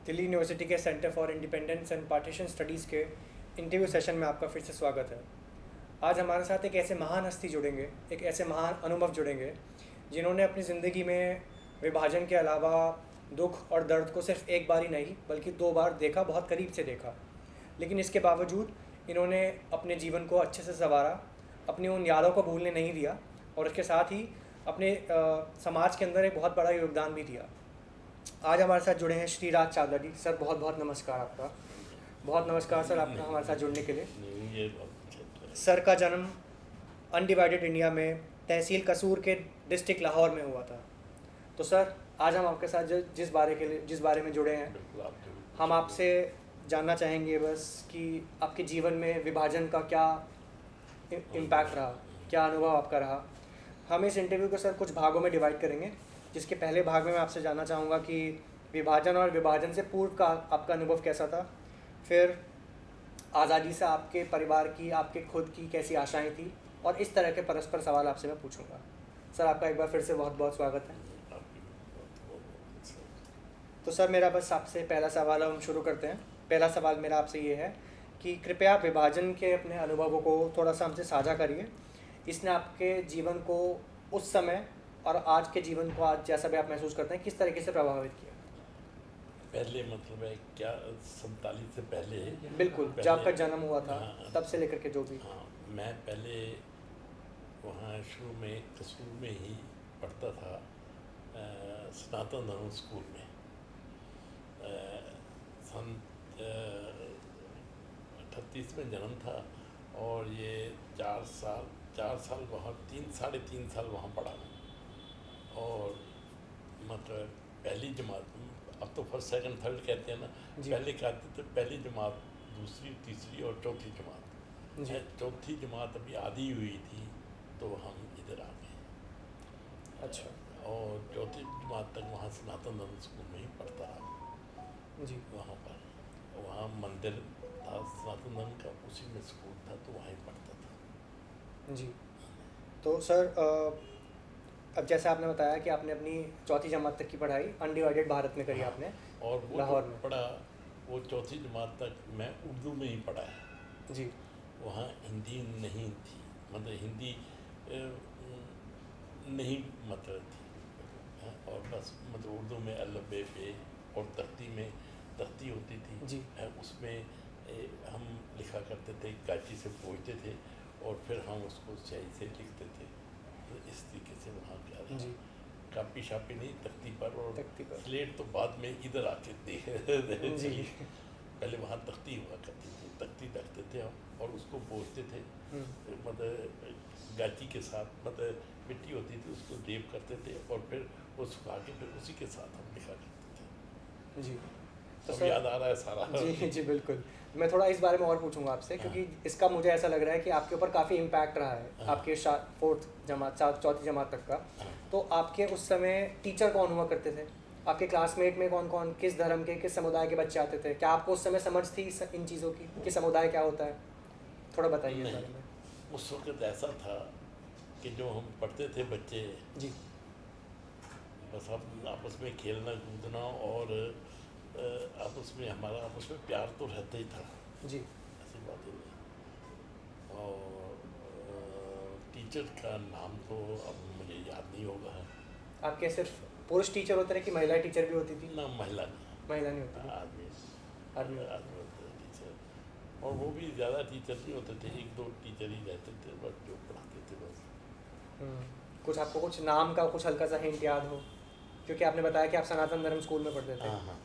Delhi university के centre for independence and partition studies के interview session में आपका फिर से स्वागत है। आज हमारे साथ एक ऐसे महान हस्ती जुड़ेंगे, एक ऐसे महान अनुभव जुड़ेंगे जिन्होंने अपनी ज़िंदगी में विभाजन के अलावा दुख और दर्द को सिर्फ एक बार ही नहीं बल्कि 2 बार देखा, बहुत करीब से देखा। लेकिन इसके बावजूद इन्होंने अपने जीवन को अच्छे से संवारा, अपनी उन यादों को भूलने नहीं दिया और इसके साथ ही अपने समाज के अंदर एक बहुत बड़ा योगदान भी दिया। आज हमारे साथ जुड़े हैं श्री राज चावला जी। सर बहुत बहुत नमस्कार आपका। बहुत नमस्कार सर आपका हमारे साथ जुड़ने के लिए। सर का जन्म अनडिवाइडेड इंडिया में तहसील कसूर के डिस्ट्रिक्ट लाहौर में हुआ था। तो सर आज हम आपके साथ जिस बारे में जुड़े हैं, हम आपसे जानना चाहेंगे बस कि आपके जीवन में विभाजन का क्या इम्पैक्ट रहा, क्या अनुभव आपका रहा। हम इस इंटरव्यू को सर कुछ भागों में डिवाइड करेंगे, जिसके पहले भाग में मैं आपसे जानना चाहूँगा कि विभाजन और विभाजन से पूर्व का आपका अनुभव कैसा था। फिर आज़ादी से आपके परिवार की, आपके खुद की कैसी आशाएं थी, और इस तरह के परस्पर सवाल आपसे मैं पूछूंगा। सर आपका एक बार फिर से बहुत बहुत स्वागत है। तो सर मेरा बस आपसे पहला सवाल हम शुरू करते हैं। पहला सवाल मेरा आपसे ये है कि कृपया विभाजन के अपने अनुभवों को थोड़ा सा हमसे साझा करिए। इसने आपके जीवन को उस समय और आज के जीवन को, आज जैसा भी आप महसूस करते हैं, किस तरीके से प्रभावित किया? पहले मतलब है क्या 47 से पहले? बिल्कुल, जब आपका जन्म हुआ था। हाँ, तब से लेकर के जो भी। हाँ, मैं पहले वहाँ शुरू में कसूर में ही पढ़ता था, सनातन धर्म स्कूल में। सन 38 में जन्म था और ये 4 साल वहाँ 3-3.5 साल वहाँ पढ़ा। और मतलब पहली जमात, अब तो फर्स्ट सेकंड थर्ड कहते हैं ना, पहले कहते थे पहली जमात, दूसरी, तीसरी और चौथी जमात। चौथी जमात अभी आधी हुई थी तो हम इधर आ गए। अच्छा। और चौथी जमात तक वहाँ सनातन धर्म स्कूल में ही पढ़ता रहा जी। वहाँ मंदिर था सनातन धर्म का, उसी में स्कूल था तो वहाँ ही पढ़ता था। जी। तो सर अब जैसे आपने बताया कि आपने अपनी चौथी जमात तक की पढ़ाई अनडिवाइडेड भारत में करी। आपने और वो लाहौर में पढ़ा, वो चौथी जमात तक मैं उर्दू में ही पढ़ा है। जी। वहाँ हिंदी नहीं थी, मतलब हिंदी नहीं मतलब थी, और बस मतलब उर्दू में अलफ बे पे और तख्ती होती थी जी। उसमें हम लिखा करते थे, गाची से पूछते थे और फिर हम उसको स्याही से लिखते थे। तो इस तरीके से वहाँ क्या रहा। जी। कापी शापी नहीं, तख्ती पर, और स्लेट तो बाद में इधर आके दे जी। पहले वहाँ तख्ती हुआ करती थी, तख्ती रखते थे हम और उसको पोंछते थे, मतलब गाची के साथ, मतलब मिट्टी होती थी उसको डेप करते थे और फिर वो सुखा के फिर उसी के साथ हम लिखा करते थे। जी। तो अब याद आ रहा है सारा। जी बिल्कुल। मैं थोड़ा इस बारे में और पूछूंगा आपसे, क्योंकि इसका मुझे ऐसा लग रहा है कि आपके ऊपर काफ़ी इम्पैक्ट रहा है आपके चौथी जमात तक का। तो आपके उस समय टीचर कौन हुआ करते थे? आपके क्लासमेट में कौन कौन, किस धर्म के, किस समुदाय के बच्चे आते थे? क्या आपको उस समय समझ थी इन चीज़ों की कि समुदाय क्या होता है? थोड़ा बताइए इस बारे में। उस वक्त ऐसा था कि जो हम पढ़ते थे बच्चे जी, बस हम आपस में खेलना कूदना और आपस में हमारा आपस में प्यार तो रहता ही था जी। ऐसी बात ही नहीं। और टीचर का नाम तो अब मुझे याद नहीं होगा। आपके सिर्फ पुरुष टीचर होते रहे कि महिला टीचर भी होती थी? ना, महिला नहीं होती थी, आदमी होते थे टीचर, और वो भी ज़्यादा टीचर नहीं होते थे, 1-2 टीचर ही रहते थे बस, जो पढ़ाते थे बस। कुछ आपको कुछ नाम का कुछ हल्का सा हिंट याद हो, क्योंकि आपने बताया कि आप सनातन धर्म स्कूल में पढ़ते थे। हाँ,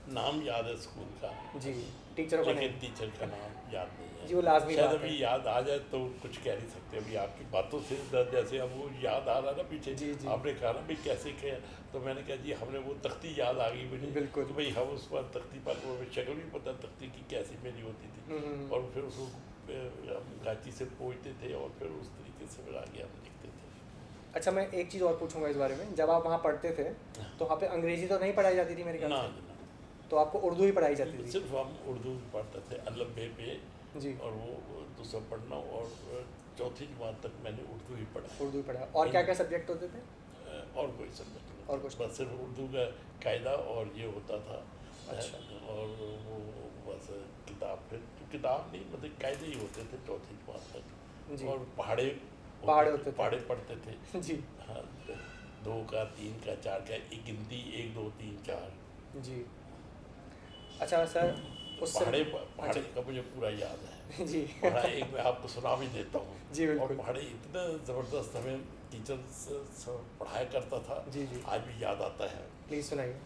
नाम याद है स्कूल का जी, टीचरों का नहीं, टीचर का नाम याद नहीं है जी। वो लाजमी शायद बात अभी है। याद आ जाए तो कुछ कह नहीं सकते अभी आपकी बातों से, जैसे अब वो याद आ रहा ना पीछे। जी, जी। आपने कहा ना भाई कैसे किया, तो मैंने कहा जी हमने वो तख्ती याद आ गई मुझे। बिल्कुल। तो भाई हम उस पर तख्ती पर, शक्ल भी पता तख्ती की कैसी मेरी होती थी, और फिर उसको हम गाची से पोंछते थे और फिर उस तरीके से फिर आगे हम लिखते थे। अच्छा, मैं एक चीज़ और पूछूंगा इस बारे में। जब आप वहाँ पढ़ते थे तो वहाँ पे अंग्रेजी तो नहीं पढ़ाई जाती थी मेरे ख्याल से? तो आपको उर्दू ही पढ़ाई जाती थी? सिर्फ हम उर्दू पढ़ते थे, अलफ बे पे जी। और वो दूसरा पढ़ना, और चौथी जमात तक मैंने उर्दू ही पढ़ा। और क्या क्या सब्जेक्ट होते थे? और कोई सब्जेक्ट नहीं, और कुछ बस सिर्फ उर्दू का कायदा और ये होता था अच्छा। और वो बस किताब, फिर किताब नहीं मतलब कायदे ही होते थे चौथी जमात तक, जी। और पहाड़े पहाड़ होते थे, होते पहाड़े थे। पढ़ते थे। जी। हाँ, 2 का 3 का 4 का एक गिनती, 1 2 3 4। जी। अच्छा सर, उस पहाड़े समय। हाँ पहाड़े जी। का मुझे पूरा याद है। जी। पढ़ा एक मैं आपको सुना भी देता हूँ। जी और बिल्कुल। पढ़ाई इतना ज़बरदस्त हमें टीचर पढ़ाया करता था, जी जी। आज भी याद आता है। प्लीज़ सुनाइए।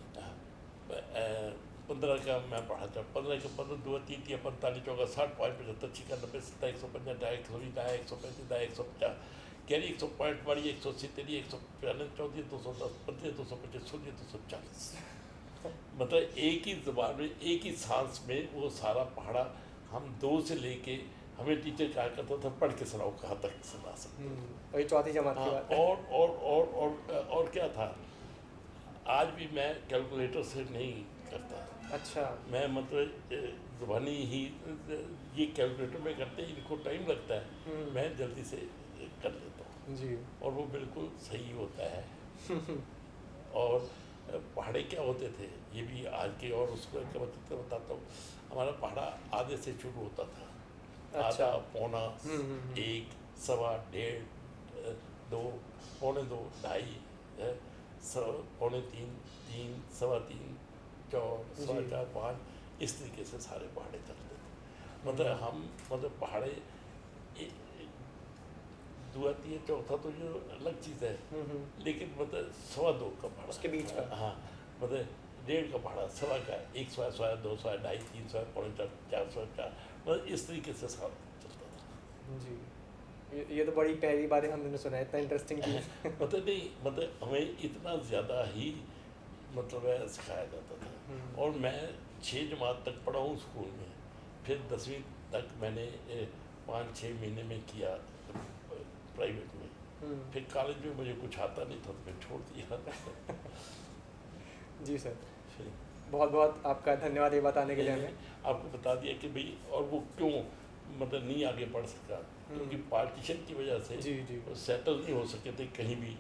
15 का मैं पढ़ा था, 15 के 15 2 3 3 45 चौका 60 5 75 छिका 90 70 150 120 135 150 कैरी 100 पॉइंट बड़ी 180 तेरी 195 34 210 35 225 16 240। मतलब एक ही ज़बान में एक ही सांस में वो सारा पढ़ा। हम 2 से लेके हमें टीचर कहा करता था पढ़ के सुनाओ, कहाँ तक सुना सकते हो। वही चौथी जमात की हाँ, बात है। और क्या था, आज भी मैं कैलकुलेटर से नहीं करता। अच्छा। मैं मतलब ज़बानी ही ये कैलकुलेटर में करते ही इनको टाइम लगता है, मैं जल्दी से कर लेता हूँ, जी। और वो बिल्कुल सही होता है। और पहाड़े क्या होते थे ये भी आज के, और उसको क्या बताता हूँ। हमारा पहाड़ा आधे से शुरू होता था, अच्छा। आधा पौना हम्म। 1 सवा 1.5 2 पौने 2 ढाई पौने 3 3 सवा 3 4 सवा जी। 4 5, इस तरीके से सारे पहाड़े चलते थे। मतलब हम्म। हम मतलब पहाड़े दुआ तीन चौथा तो जो अलग चीज़ है, लेकिन मतलब 2.25 का पहाड़ा, उसके बीच का। हाँ मतलब 1.5 का पहाड़ा, सवा का 1 सवा सवा 2 सवा ढाई 3 सवा पौने 4 4 सवा 4, मतलब इस तरीके से सारा चलता था। जी। ये तो बड़ी पहली बार हमने सुना है, इतना इंटरेस्टिंग चीज़। मतलब नहीं मतलब हमें इतना ज़्यादा ही मतलब है सिखाया जाता था। और मैं 6 जमात तक पढ़ा हूँ स्कूल में, फिर 10वीं तक मैंने 5-6 महीने में किया प्राइवेट में। फिर कॉलेज में मुझे कुछ आता नहीं था तो फिर छोड़ दिया। जी सर, फिर बहुत बहुत आपका धन्यवाद ये बताने के लिए मैंने हमें। आपको बता दिया कि भाई, और वो क्यों मतलब नहीं आगे बढ़ सका, क्योंकि पार्टीशन की वजह से जी जी। वो सेटल नहीं हो सके थे कहीं भी।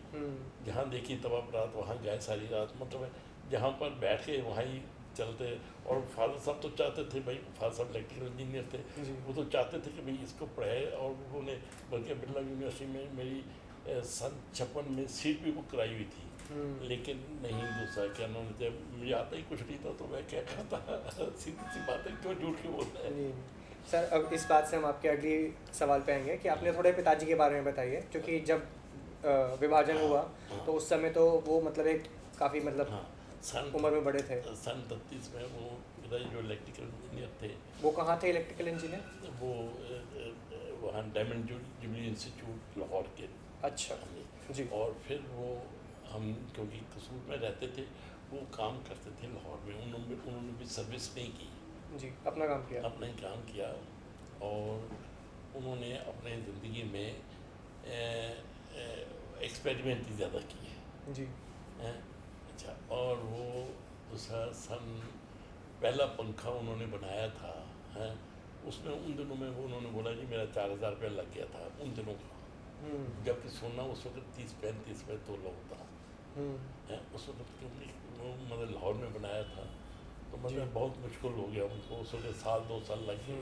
जहाँ देखी तब रात वहाँ गए सारी रात, मतलब जहाँ पर बैठ के वहाँ ही चलते। और फादर साहब तो चाहते थे भाई, फादर साहब इलेक्ट्रिकल इंजीनियर थे, जी। वो तो चाहते थे कि भाई इसको पढ़ाए। और उन्होंने बल्कि बिरला यूनिवर्सिटी में मेरी सन 56 में सीट भी बुक कराई हुई थी, लेकिन नहीं दूसरा क्या उन्होंने, जब मुझे आता ही कुछ नहीं था तो मैं क्या करता। सीधी सी बात है, क्यों झूठ क्यों बोलता है। जी। सर, अब इस बात से हम आपके अगली सवाल पे आएंगे कि आपने थोड़े पिताजी के बारे में बताइए, क्योंकि जब विभाजन हुआ तो उस समय तो वो मतलब एक काफ़ी मतलब हाँ, सन उम्र में बड़े थे। सन 33 में वो पिताजी जो इलेक्ट्रिकल इंजीनियर थे, वो कहाँ थे इलेक्ट्रिकल इंजीनियर? वो वहाँ डायमंड जुबली इंस्टीट्यूट लाहौर के। अच्छा। जी। और फिर वो हम क्योंकि कसूर में रहते थे, वो काम करते थे लाहौर में। उन्होंने भी सर्विस नहीं की, जी, अपना काम किया। अपना ही काम किया। और उन्होंने अपने ज़िंदगी में एक्सपेरिमेंट ही ज़्यादा किए जी। हैं। अच्छा, और वो दूसरा पहला पंखा उन्होंने बनाया था, हैं। उसमें उन दिनों में वो उन्होंने बोला जी मेरा 4,000 रुपया लग गया था उन दिनों का, जबकि सोना उस वक्त 30-35 रुपये तोला होता है। उस वक्त क्योंकि वो मतलब लाहौर में बनाया था, तो मतलब बहुत मुश्किल हो गया उनको, उस वक्त 1-2 साल लग गए।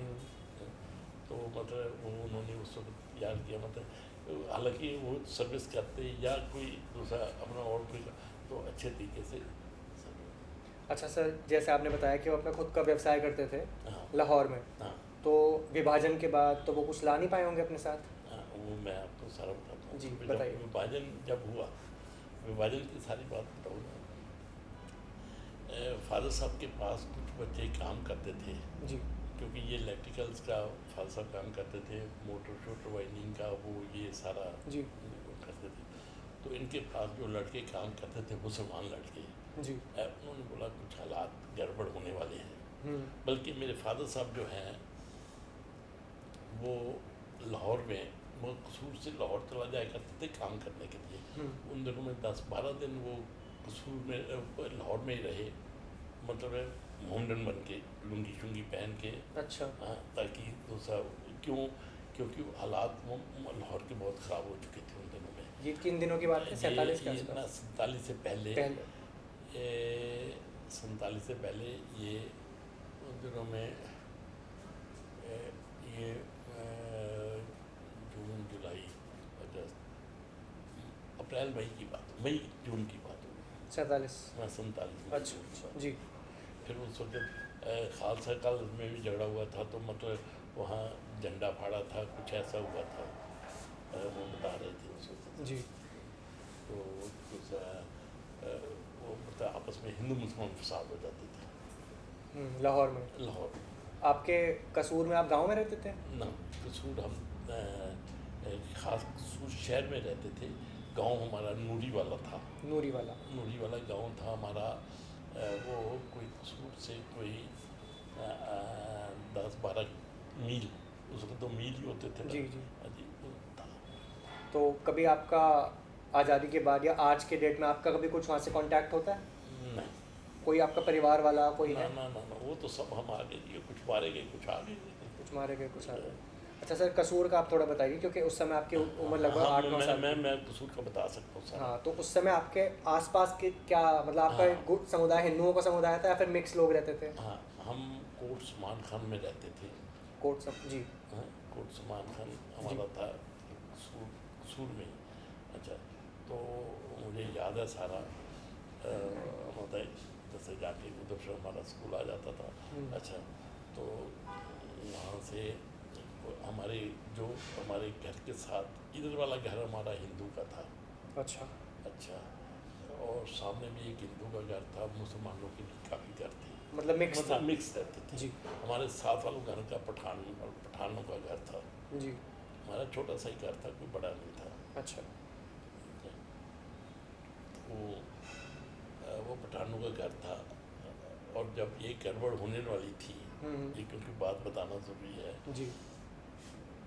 तो मतलब वो उन्होंने उस वक्त याद किया, मतलब हालांकि वो सर्विस करते या कोई दूसरा अपना और कोई तो अच्छे तरीके से। अच्छा सर, जैसे आपने बताया कि वो अपना खुद का व्यवसाय करते थे हाँ लाहौर में, हाँ तो विभाजन के बाद तो वो कुछ ला नहीं पाए होंगे अपने साथ? हाँ, वो मैं आपको सारा बताता हूँ। जी, जब बताइए। विभाजन जब हुआ, विभाजन की सारी बात बताऊँगा। फादर साहब के पास कुछ बच्चे काम करते थे, जी। क्योंकि ये इलेक्ट्रिकल्स का फादर साहब काम करते थे, मोटर शोटर वाइंडिंग का वो ये सारा जी। करते थे। तो इनके पास जो लड़के काम करते थे मुसलमान लड़के, जी। उन्होंने बोला कुछ हालात गड़बड़ होने वाले हैं। बल्कि मेरे फादर साहब जो हैं वो लाहौर में, वो कसूर से लाहौर चला जाया करते थे काम करने के लिए। उन दिनों में 10-12 दिन वो कसूर में लाहौर में ही रहे, मतलब मोमडन बन के लुंगी शुंगी पहन के। अच्छा। हाँ, ताकि दूसरा क्योंकि हालात लाहौर के बहुत ख़राब हो चुके थे उन दिनों में। ये किन दिनों की बात है? 47 के ये ना आसपास? 47 से पहले, पहले। 47 से पहले ये उन दिनों में ये जून जुलाई अगस्त अप्रैल मई की बात, मई जून की बात होगी। 47। हाँ 47। अच्छा जी। फिर उस वक्त खालसा कॉलेज में भी झगड़ा हुआ था, तो मतलब वहाँ झंडा फाड़ा था, कुछ ऐसा हुआ था, वो बता रहे थे उस वक्त जी। तो कुछ वो मतलब आपस में हिंदू मुसलमान फसाद हो जाते थे लाहौर में। लाहौर में। आपके कसूर में आप गांव में रहते थे? ना, कसूर हम खास कसूर शहर में रहते थे। गांव हमारा नूरी वाला था। नूरी वाला। नूरी वाला गांव था हमारा। वो कोई कसूर से कोई 10-12 मील, उस वक्त तो मील ही होते थे ना। जी जी। जी वो था। तो कभी आपका आज़ादी के बाद या आज के डेट में आपका कभी कुछ वहाँ से कांटेक्ट होता है? नहीं, कोई आपका परिवार वाला कोई ना है? ना ना ना, वो तो सब हम आ गए, कुछ मारे गए कुछ आ गए। कुछ मारे गए कुछ आ गए। अच्छा सर, कसूर का आप थोड़ा बताइए, क्योंकि उस समय आपकी उम्र लगभग 8-9 साल थी। मैं कसूर का बता सकता हूँ सर। हाँ, तो उस समय आपके आसपास के क्या मतलब आपका हाँ। एक गुट समुदाय हिंदुओं का समुदाय था या फिर मिक्स लोग रहते थे? हाँ, हम कोट समान खान में रहते थे। कोट सब जी। हाँ, कोट समान खान हमारा था कसूर, कसूर में। अच्छा, तो मुझे याद है सारा, मतलब जैसे जाके उधर से हमारा स्कूल आ जाता था। अच्छा, तो वहाँ से हमारे जो हमारे घर के साथ इधर वाला घर हमारा हिंदू का था। अच्छा। अच्छा, और सामने भी एक हिंदू का घर था, मुसलमानों के भी काफ़ी घर थे, मतलब मिक्स था। मिक्स रहते थे जी हमारे साथ वालों घर का पठानों का घर था। जी। हमारा छोटा सा ही घर था, कोई बड़ा नहीं था। अच्छा। वो पठानों का घर था। और जब ये गड़बड़ होने वाली थी, ये क्योंकि बात बताना ज़रूरी है, जी।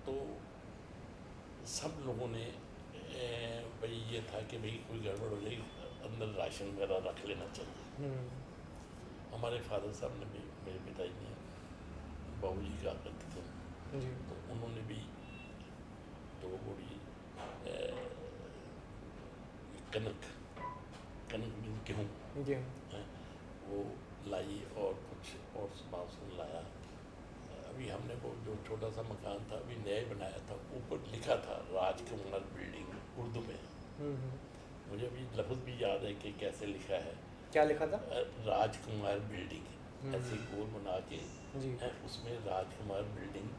तो सब लोगों ने भाई ये था कि भाई कोई गड़बड़ हो जाएगी, अंदर राशन वगैरह रख लेना चाहिए। हमारे फादर साहब ने भी, मेरे पिताजी ने, बाबू जी कहा करते थे, जी। तो उन्होंने भी 2 बोरी कनक भी गेहूँ गेहूँ वो लाई, और कुछ और सामान लाया। अभी हमने वो जो छोटा सा मकान था अभी नया बनाया था, ऊपर लिखा था राजकुमार बिल्डिंग उर्दू में। मुझे अभी लफ्ज़ भी याद है कि कैसे लिखा है। क्या लिखा था? राजकुमार बिल्डिंग, ऐसे गोल बना के जी। उसमें राजकुमार बिल्डिंग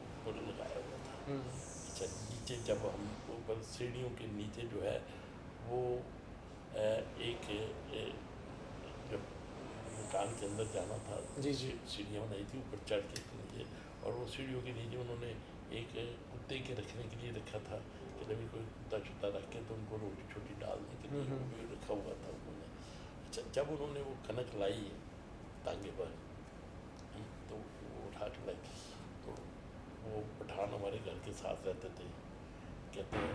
ऊपर लगाया हुआ था। अच्छा, नीचे जब हम ऊपर सीढ़ियों के नीचे जो है वो एक जब मकान के अंदर जाना था, जी जी। सीढ़ियाँ बनाई थी ऊपर चढ़ के नीचे, और वो सीढ़ियों के नीचे उन्होंने एक कुत्ते के रखने के लिए रखा था कि जब कोई कुत्ता छुत्ता रख के तो उनको रोटी छोटी डालने के लिए वो भी रखा हुआ था उन्होंने। अच्छा, जब उन्होंने वो कनक लाई टांगे पर, तो वो उठा के लाई, तो वो पठान हमारे घर के साथ रहते थे, कहते हैं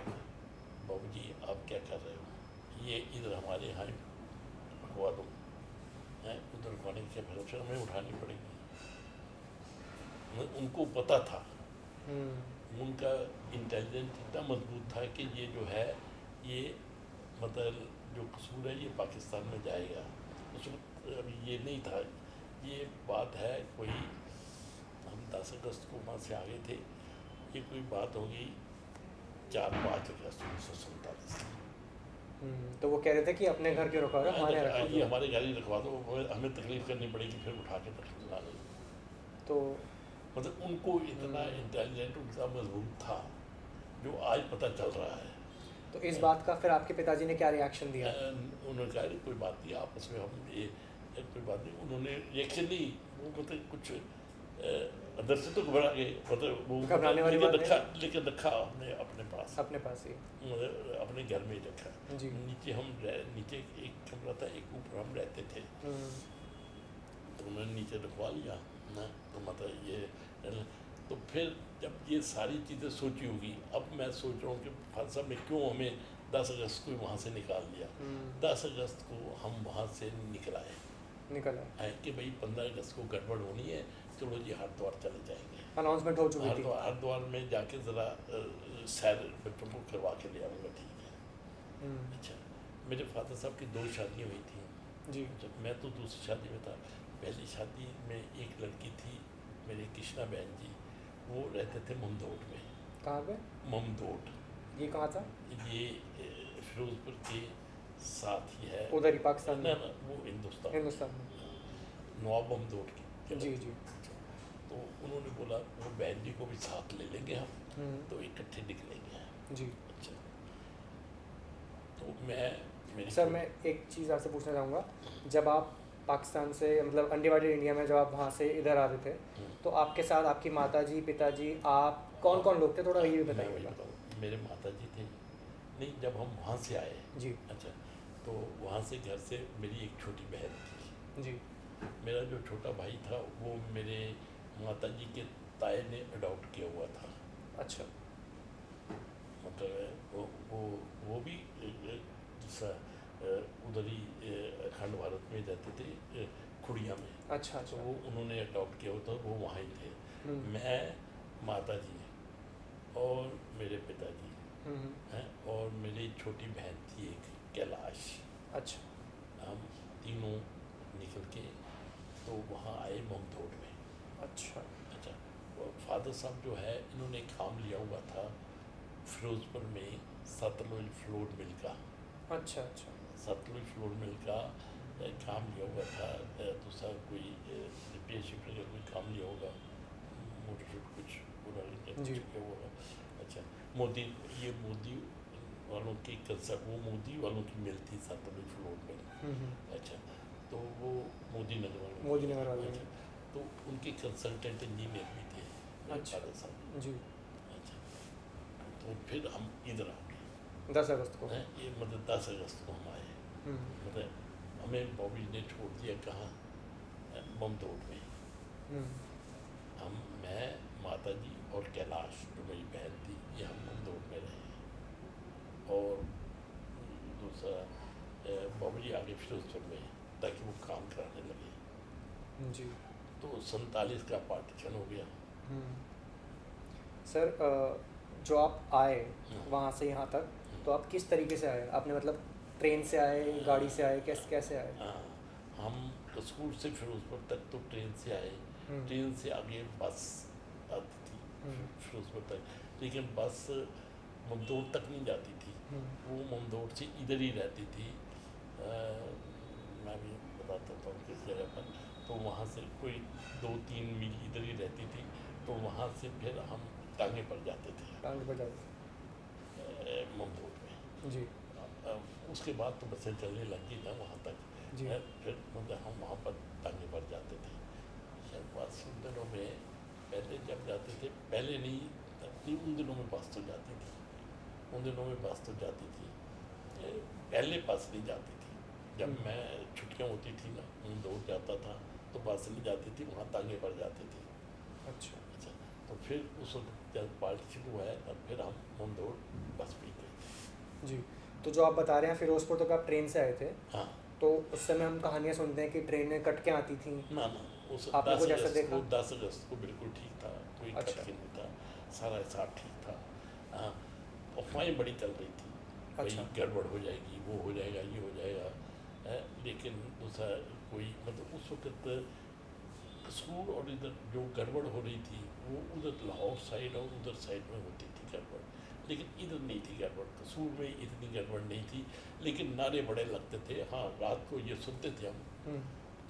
बाबू जी आप क्या कर रहे हो, ये इधर हमारे यहाँ रखवा दो, उधर रखवाने की फिर हमें उठानी पड़ेगी। उनको पता था, उनका इंटेलिजेंस इतना मजबूत था कि ये जो है ये मतलब जो कसूर है ये पाकिस्तान में जाएगा। उस वक्त अभी ये नहीं था, ये बात है कोई, हम 10 अगस्त को वहाँ से आ गए थे, ये कोई बात होगी 4-5 अगस्त 1947। तो वो कह रहे थे कि अपने घर के रखवा दो, हमारे रखवा दो। ये हमारे घर ही रखवा दो, हमें तकलीफ करनी पड़ेगी फिर उठा के रखवा दो। तो मतलब उनको इतना इंटेलिजेंट, उनका मजबूत था जो आज पता चल रहा है। तो इस बात का फिर आपके पिताजी ने क्या रिएक्शन दिया? उन्होंने कहा कोई बात नहीं, आपस में हम ये कोई बात नहीं। उन्होंने रिएक्शन नहीं, वो मतलब कुछ अंदर से तो घबरा गए, मतलब वो घबराने वाली बात है। लेकिन रखा हमने अपने पास ही मतलब अपने घर में ही रखा। जी। नीचे एक कमरा था, एक ऊपर हम रहते थे, तो उन्होंने नीचे रखवा लिया ना, तो मतलब ये तो फिर जब ये सारी चीज़ें सोची होगी, अब मैं सोच रहा हूँ कि फादर साहब ने क्यों हमें 10 अगस्त को वहाँ से निकाल दिया। 10 अगस्त को हम वहाँ से निकल आए कि भाई 15 अगस्त को गड़बड़ होनी है, चलो जी हरिद्वार चले जाएंगे। अनाउंसमेंट हो चुकी थी। हरिद्वार में जाके ज़रा सैर बच्चों को करवा के ले आऊँगा, ठीक है। अच्छा, मेरे फादर साहब की 2 शादियाँ हुई थी। जी। जब मैं तो दूसरी शादी में था, पहली शादी में एक लड़की थी मेरी कृष्णा बहन जी, वो रहते थे ममदोट में। कहाँ पे? ममदोट, ये कहाँ था? ये फिरोजपुर के साथ ही है। उधर ही पाकिस्तान ना में? ना, वो हिंदुस्तान हिंदुस्तान में। नवाब ममदोट की जगह जी थी। जी। तो उन्होंने बोला वो बहन जी को भी साथ ले लेंगे हम, हम्म। तो इकट्ठे निकलेंगे। जी। अच्छा, तो मैं मेरी सर मैं एक चीज़ आपसे पूछना चाहूँगा, जब आप पाकिस्तान से मतलब अनडिवाइडेड इंडिया में जब आप वहाँ से इधर आते थे, तो आपके साथ आपकी माताजी, पिताजी, आप कौन कौन लोग थे, थोड़ा ये भी मैं बताइए। वही बताऊँ, मेरे माता जी थे नहीं, जब हम वहाँ से आए। जी। अच्छा, तो वहाँ से घर से मेरी एक छोटी बहन थी। जी। मेरा जो छोटा भाई था वो मेरे माता जी के ताए ने अडॉप्ट किया हुआ था। अच्छा। मतलब वो भी जैसा उधर ही अखंड भारत में रहते थे, खुड़िया में। अच्छा तो अच्छा। वो उन्होंने अडॉप्ट किया हुआ था, वो वहाँ ही थे। हम्म। मैं, माता जी और मेरे पिताजी हम्म। हैं, और मेरी छोटी बहन थी एक, कैलाश। अच्छा। हम तीनों निकल के तो वहाँ आए ममदोट में। अच्छा। अच्छा, फादर साहब जो है इन्होंने काम लिया हुआ था फिरोजपुर में सतलुज फ्लोर मिल का। अच्छा। अच्छा। सतलुज फ्लोर मिल का काम लिया हुआ था। दूसरा कोई रिपेयर शिफ्ट का कोई काम लिया होगा, मोटर शिफ्ट कुछ पूरा जी। कुछ किया होगा। अच्छा, मोदी, ये मोदी वालों की कंसर्ट, वो मोदी वालों की मिल थी सतलुज फ्लोर मिल। हम्म। अच्छा, तो वो मोदी नगर वालों मोदी की। नगर वाले अच्छा, में। तो उनके कंसल्टेंट इंजीनियर भी थे मेरे अच्छा। फादर साहब। जी। अच्छा, तो फिर हम इधर आ गए 10 अगस्त को। हैं, ये मतलब 10 अगस्त को हम आए। हम्म। मतलब हमें बॉबी ने छोड़ दिया कहाँ, ममदोट में। हम्म। हम, मैं, माता जी और कैलाश जो मेरी बहन थी, ये हम ममदोट में रहे। और दूसरा बॉबी जी आगे फिरोजपुर में, ताकि वो काम कराने लगे। जी। तो 47 का पार्टीशन हो गया। हम्म। सर जो आप आए वहाँ से यहाँ तक, तो आप किस तरीके से आए? आपने मतलब ट्रेन से आए, गाड़ी से आए, कैसे आए? हाँ, हम कसूर से फिरोजपुर तक तो ट्रेन से आए। हम्म। ट्रेन से आगे बस आती थी हम्म। फिरोजपुर तक, लेकिन बस ममदोट तक नहीं जाती थी। हम्म। वो ममदोट से इधर ही रहती थी। मैं भी बताता था किस जगह पर। तो वहाँ से कोई 2-3 मील इधर ही रहती थी, तो वहाँ से फिर हम टांगे पर जाते थे टांग पर जाते ममदोट में। थे। जी। उसके बाद तो बसें चलने लगी ना वहाँ तक। जी। फिर मतलब हम वहाँ पर टांगे पर जाते थे। शायद बस उन दिनों में, पहले जब जाते थे, पहले नहीं तब नहीं, उन दिनों में बस तो जाती थी। उन दिनों में बस तो जाती थी। पहले बस नहीं जाती थी। जब मैं छुट्टियाँ होती थी ना, ममदोट जाता था, तो बस नहीं जाती थी, वहाँ टांगे पर जाते थे। अच्छा। अच्छा, तो फिर उस वक्त जब पार्टी शुरू हुआ है, तब फिर हम ममदोट बस पे गए थे। जी। तो जो आप बता रहे हैं फिरोजपुर तक आप ट्रेन से आए थे, हाँ। तो उस समय हम कहानियाँ सुनते हैं कि ट्रेनें कट के आती थी। ना ना, उस आपने 10 कुछ ऐसा अगस्त देखा? को 10 अगस्त को बिल्कुल ठीक था, कोई अच्छा। खटके नहीं था, सारा हिसाब ठीक था। हाँ, अफवाहें बड़ी चल रही थी, भाई अच्छा। गड़बड़ हो जाएगी, वो हो जाएगा, ये हो जाएगा। लेकिन दूसरा कोई मतलब उस वक्त कसूर और इधर जो गड़बड़ हो रही थी, वो उधर लाहौर साइड और उधर साइड में होती थी गड़बड़, लेकिन इधर नहीं थी गड़बड़। कसूर में इतनी गड़बड़ नहीं थी, लेकिन नारे बड़े लगते थे। हाँ, रात को ये सुनते थे हम, हम्म।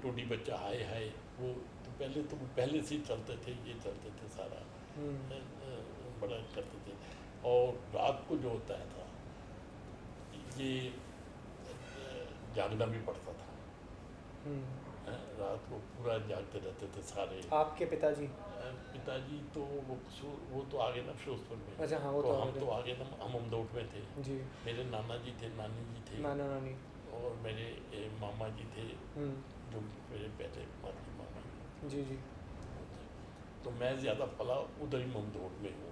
टोडी बच्चा हाय हाय, वो तो पहले से ही चलते थे, ये चलते थे सारा। हम्म। बड़ा करते थे। और रात को जो होता था, ये जागना भी पड़ता था। हम्म। रात को पूरा जागते रहते थे सारे। आपके पिताजी? पिताजी तो वो तो आगे ना फिरोजपुर में। अच्छा हाँ, वो तो तो हम आगे। तो आगे ना, हम अमदौट में थे। जी। मेरे नाना जी थे, नानी जी थे, नाना नानी। और मेरे मामा जी थे, हम्म। जो मेरे पहले माती मामा जी। जी जी। तो मैं ज़्यादा पला उधर ही ममदोट में हूँ।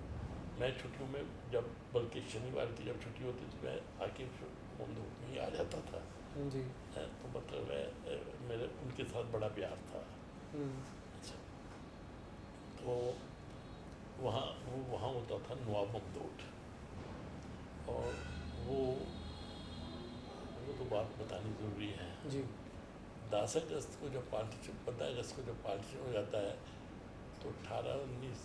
मैं छुट्टियों में जब, बल्कि शनिवार की जब छुट्टी होती थी, मैं आके ममदोट में ही आ जाता था। जी। तो मतलब मेरे उनके साथ बड़ा प्यार था। हम्म। अच्छा, तो वहाँ होता था नवाब ममदोट। और वो तो बात बतानी ज़रूरी है। जी। 10 अगस्त को जब पार्टीशन 15 अगस्त को जब पार्टीशन हो जाता है तो 18-19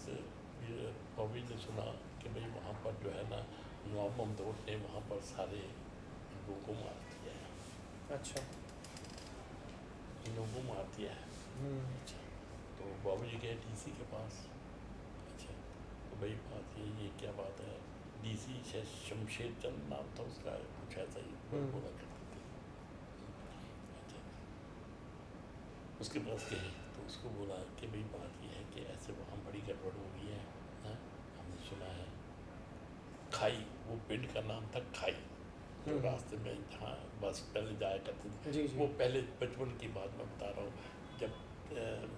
बॉबी ने सुना कि भाई वहाँ पर जो है ना नवाब ममदूद ने वहाँ पर सारे लोगों को मार दिया है। अच्छा। इन लोगों को मार दिया है। अच्छा, तो बाबू जी गए डीसी के पास। अच्छा, तो भाई बात ये क्या बात है? डीसी शायद शमशेर चंद नाम था उसका, कुछ ऐसा ही बोला करते थे। अच्छा, उसके पास गए तो उसको बोला कि भाई बात ये है कि ऐसे वहाँ बड़ी गड़बड़ हो गई है, हाँ? हमने सुना है खाई, वो पिंड का नाम था खाई, जो रास्ते में जहाँ बस पहले जाया करते थे। जी जी। वो पहले बचपन की बात मैं बता रहा हूँ, जब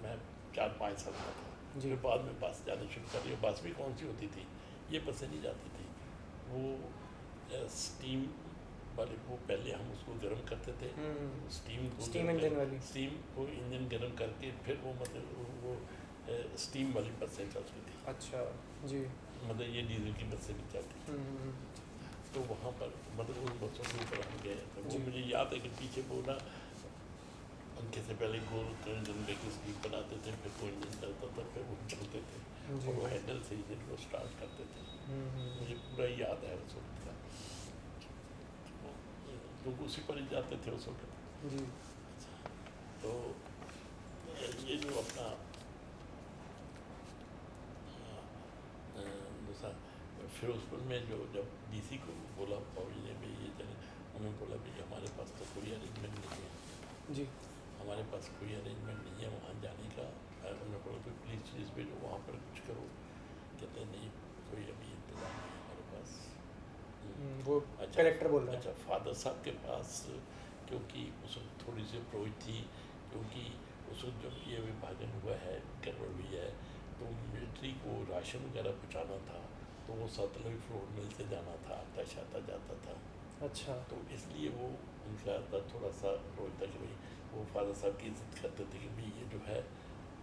मैं 4-5 साल का था, जी। फिर बाद में बस जाना शुरू कर रही। बस भी कौन सी होती थी, ये बसें नहीं जाती थी, वो स्टीम वाले, वो पहले हम उसको गर्म करते थे, स्टीम इंजन वाली, स्टीम को इंजन गर्म करके फिर वो मतलब वो स्टीम वाली बसें चलती थी। अच्छा जी। मतलब ये डीजल की बसें नहीं चलती। तो वहाँ पर मतलब उन बसों के ऊपर हम गए, तो वो मुझे याद है कि पीछे वो ना पंखे से पहले गोल इंजन लेके स्टीम बनाते थे, फिर वो इंजन चलता था, फिर वो चलते थे और वो हैंडल से इंजन को स्टार्ट करते थे। मुझे पूरा याद है उस वक्त का, लोग उसी पर ही जाते थे उस वक्त जी। तो ये जो अपना दूसरा फिरोजपुर में जो जब डीसी को बोला बाबू ने भाई ये चले, उन्होंने बोला भाई हमारे पास तो कोई अरेंजमेंट नहीं है जी, हमारे पास कोई अरेंजमेंट नहीं है वहाँ जाने का। उन्होंने बोला कोई पुलिस भेजो वहाँ पर कुछ करो। कहते नहीं कोई अभी इंतजाम नहीं है हमारे पास। वो अच्छा, कलेक्टर बोल रहा है। अच्छा, फादर साहब के पास क्योंकि उस वक्त थोड़ी सी अप्रोच थी, क्योंकि उस वक्त जब ये विभाजन हुआ है, गड़बड़ हुई है, तो मिलिट्री को राशन वगैरह पहुँचाना था, तो वो सतलुज फ्लोर मिल से जाना था, आता जाता था। अच्छा, तो इसलिए वो उनका थोड़ा सा रोज था कि भाई वो फादर साहब की इज्जत करते थे कि भाई ये जो है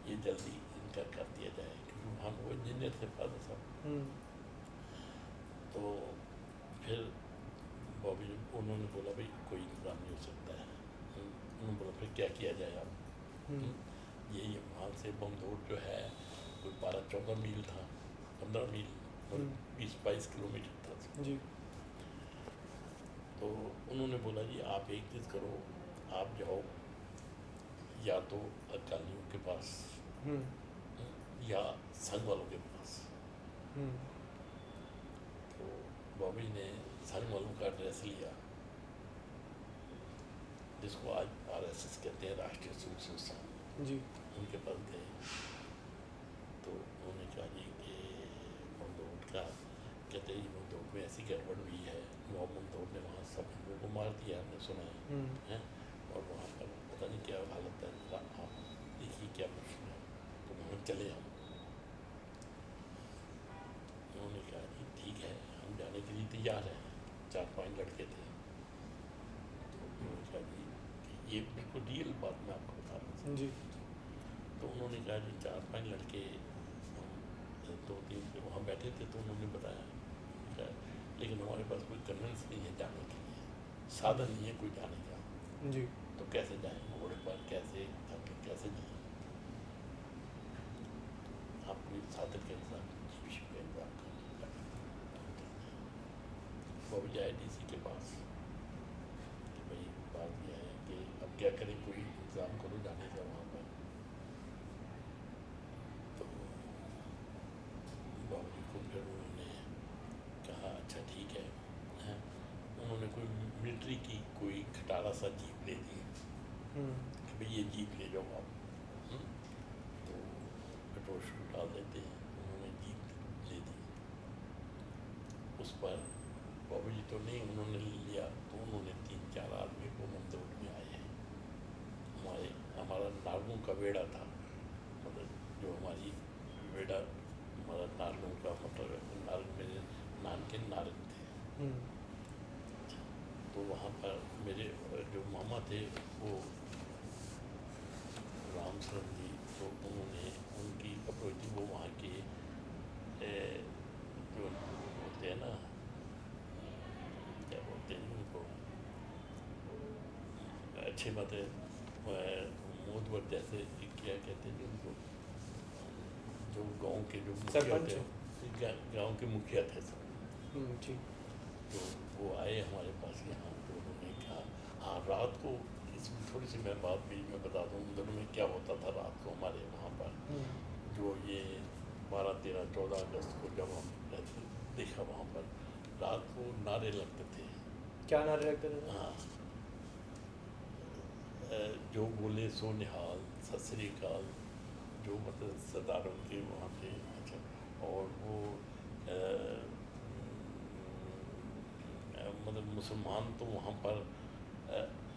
ये जल्दी इनका कर दिया जाए, क्योंकि वहाँ वो इंजीनियर थे फादर साहब। तो फिर बॉबी उन्होंने बोला भाई कोई इंतज़ाम नहीं हो सकता है। उन्होंने बोला फिर क्या किया जाए आप? ये वहाँ से बमदौर जो है कोई 12-14 मील था, 15 मील और 20-22 किलोमीटर था जी। तो उन्होंने बोला जी आप एक चीज़ करो, आप जाओ या तो अकालियों के पास या संघ वालों के पास। तो बॉबी ने संघ वालों का एड्रेस लिया, जिसको आज आरएसएस कहते हैं, राष्ट्रीय स्वयं संस्था जी, उनके पास गए। तो उन्होंने कहा जी कि ममदौद का कहते हैं ममदौद में ऐसी गड़बड़ हुई है, ममदौद ने वहाँ सब लोगों को मार दिया, हमने सुना है और वहाँ पर पता नहीं क्या हालत है, आप देखिए क्या प्रश्न है। तो वहाँ चले हम। उन्होंने कहा जी ठीक है हम जाने के लिए तैयार हैं, 4-5 लड़के थे। तो उन्होंने कहा जी ये बिल्कुल रियल बात मैं आपको बता रहा हूँ जी। तो उन्होंने कहा जी 4-5 लड़के, हम 2-3 वहाँ बैठे थे, तो उन्होंने बताया लेकिन हमारे पास कोई कन्वेंस नहीं है जाने के लिए, साधन नहीं है कोई जाने का जी, तो कैसे जाएँ घोड़े पर, कैसे कैसे जाएँ? आप कोई साधन के इंतजाम कीजिए, का इंतजाम कर। बाबू जाए डीसी के पास कि भाई बात यह है कि अब क्या करें, कोई इंतजाम करो जाने का वहाँ पर। तो बाबू जी को फिर उन्होंने कहा अच्छा ठीक है, उन्होंने कोई मिलिट्री की कोई खटारा सा जीप ले दी कि भाई ये जीप ले जाओ आप, तो पेट्रोल शुरू डाल देते हैं। उन्होंने जीप ले दी, उस पर बाबू जी तो नहीं उन्होंने लिया, तो उन्होंने 3-4 आदमी को ममदौद में आए हैं। हमारा नारगों का वेड़ा था, मतलब जो हमारी वेड़ा हमारा नारगों का मतलब नारग मेरे नान के नारग थे। तो वहाँ पर मेरे जो मामा थे वो राम शरण जी, तो उन्होंने उनकी अप्रोच थी, वो वहाँ के जो बोलते हैं ना, क्या बोलते हैं उनको, अच्छे मतलब मोदवर जैसे क्या कहते हैं जिनको, जो गांव के जो मुखिया सरपंच? थे, गांव के मुखिया थे सब, जी। तो वो आए हमारे पास यहाँ। तो उन्होंने कहा हाँ रात को, इसमें थोड़ी सी मैं बात बीच में बता दूँ, उन दिनों में क्या होता था रात को हमारे वहाँ पर, जो ये 12, 13, 14 अगस्त को जब हम देखा वहाँ पर रात को नारे लगते थे। क्या नारे लगते थे? हाँ, जो बोले सो निहाल, सत श्री अकाल, जो मतलब सरदारों के वहाँ पे। अच्छा, और वो मतलब मुसलमान तो वहाँ पर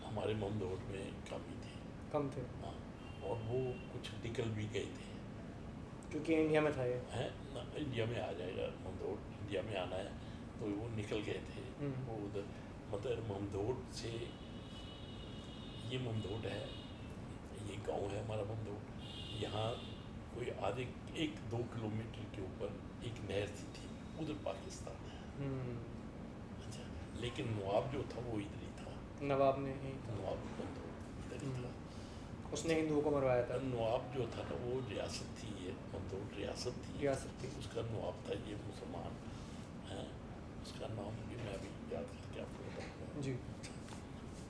हमारे ममदोट में कम ही थे। कम थे? हाँ, और वो कुछ निकल भी गए थे, क्योंकि इंडिया में था ये। हैं ना, इंडिया में आ जाएगा ममदोट, इंडिया में आना है, तो वो निकल गए थे। वो उधर मतलब ममदोट से, ये ममदोट है, ये गांव है हमारा ममदोट, यहाँ कोई आधे 1-2 किलोमीटर के ऊपर एक नहर सी थी, उधर पाकिस्तान है। अच्छा, लेकिन नवाब जो था वो इधर ही था। नवाब ने ही था। नवाब ममदोट इधर ही था। उसने हिंदुओं को मरवाया था। नवाब जो था ना, वो रियासत थी, ये ममदोट रियासत थी। रियासत थी। उसका नवाब था, ये मुसलमान है, उसका नाम भी मैं अभी याद करके आपको बताऊँगा जी।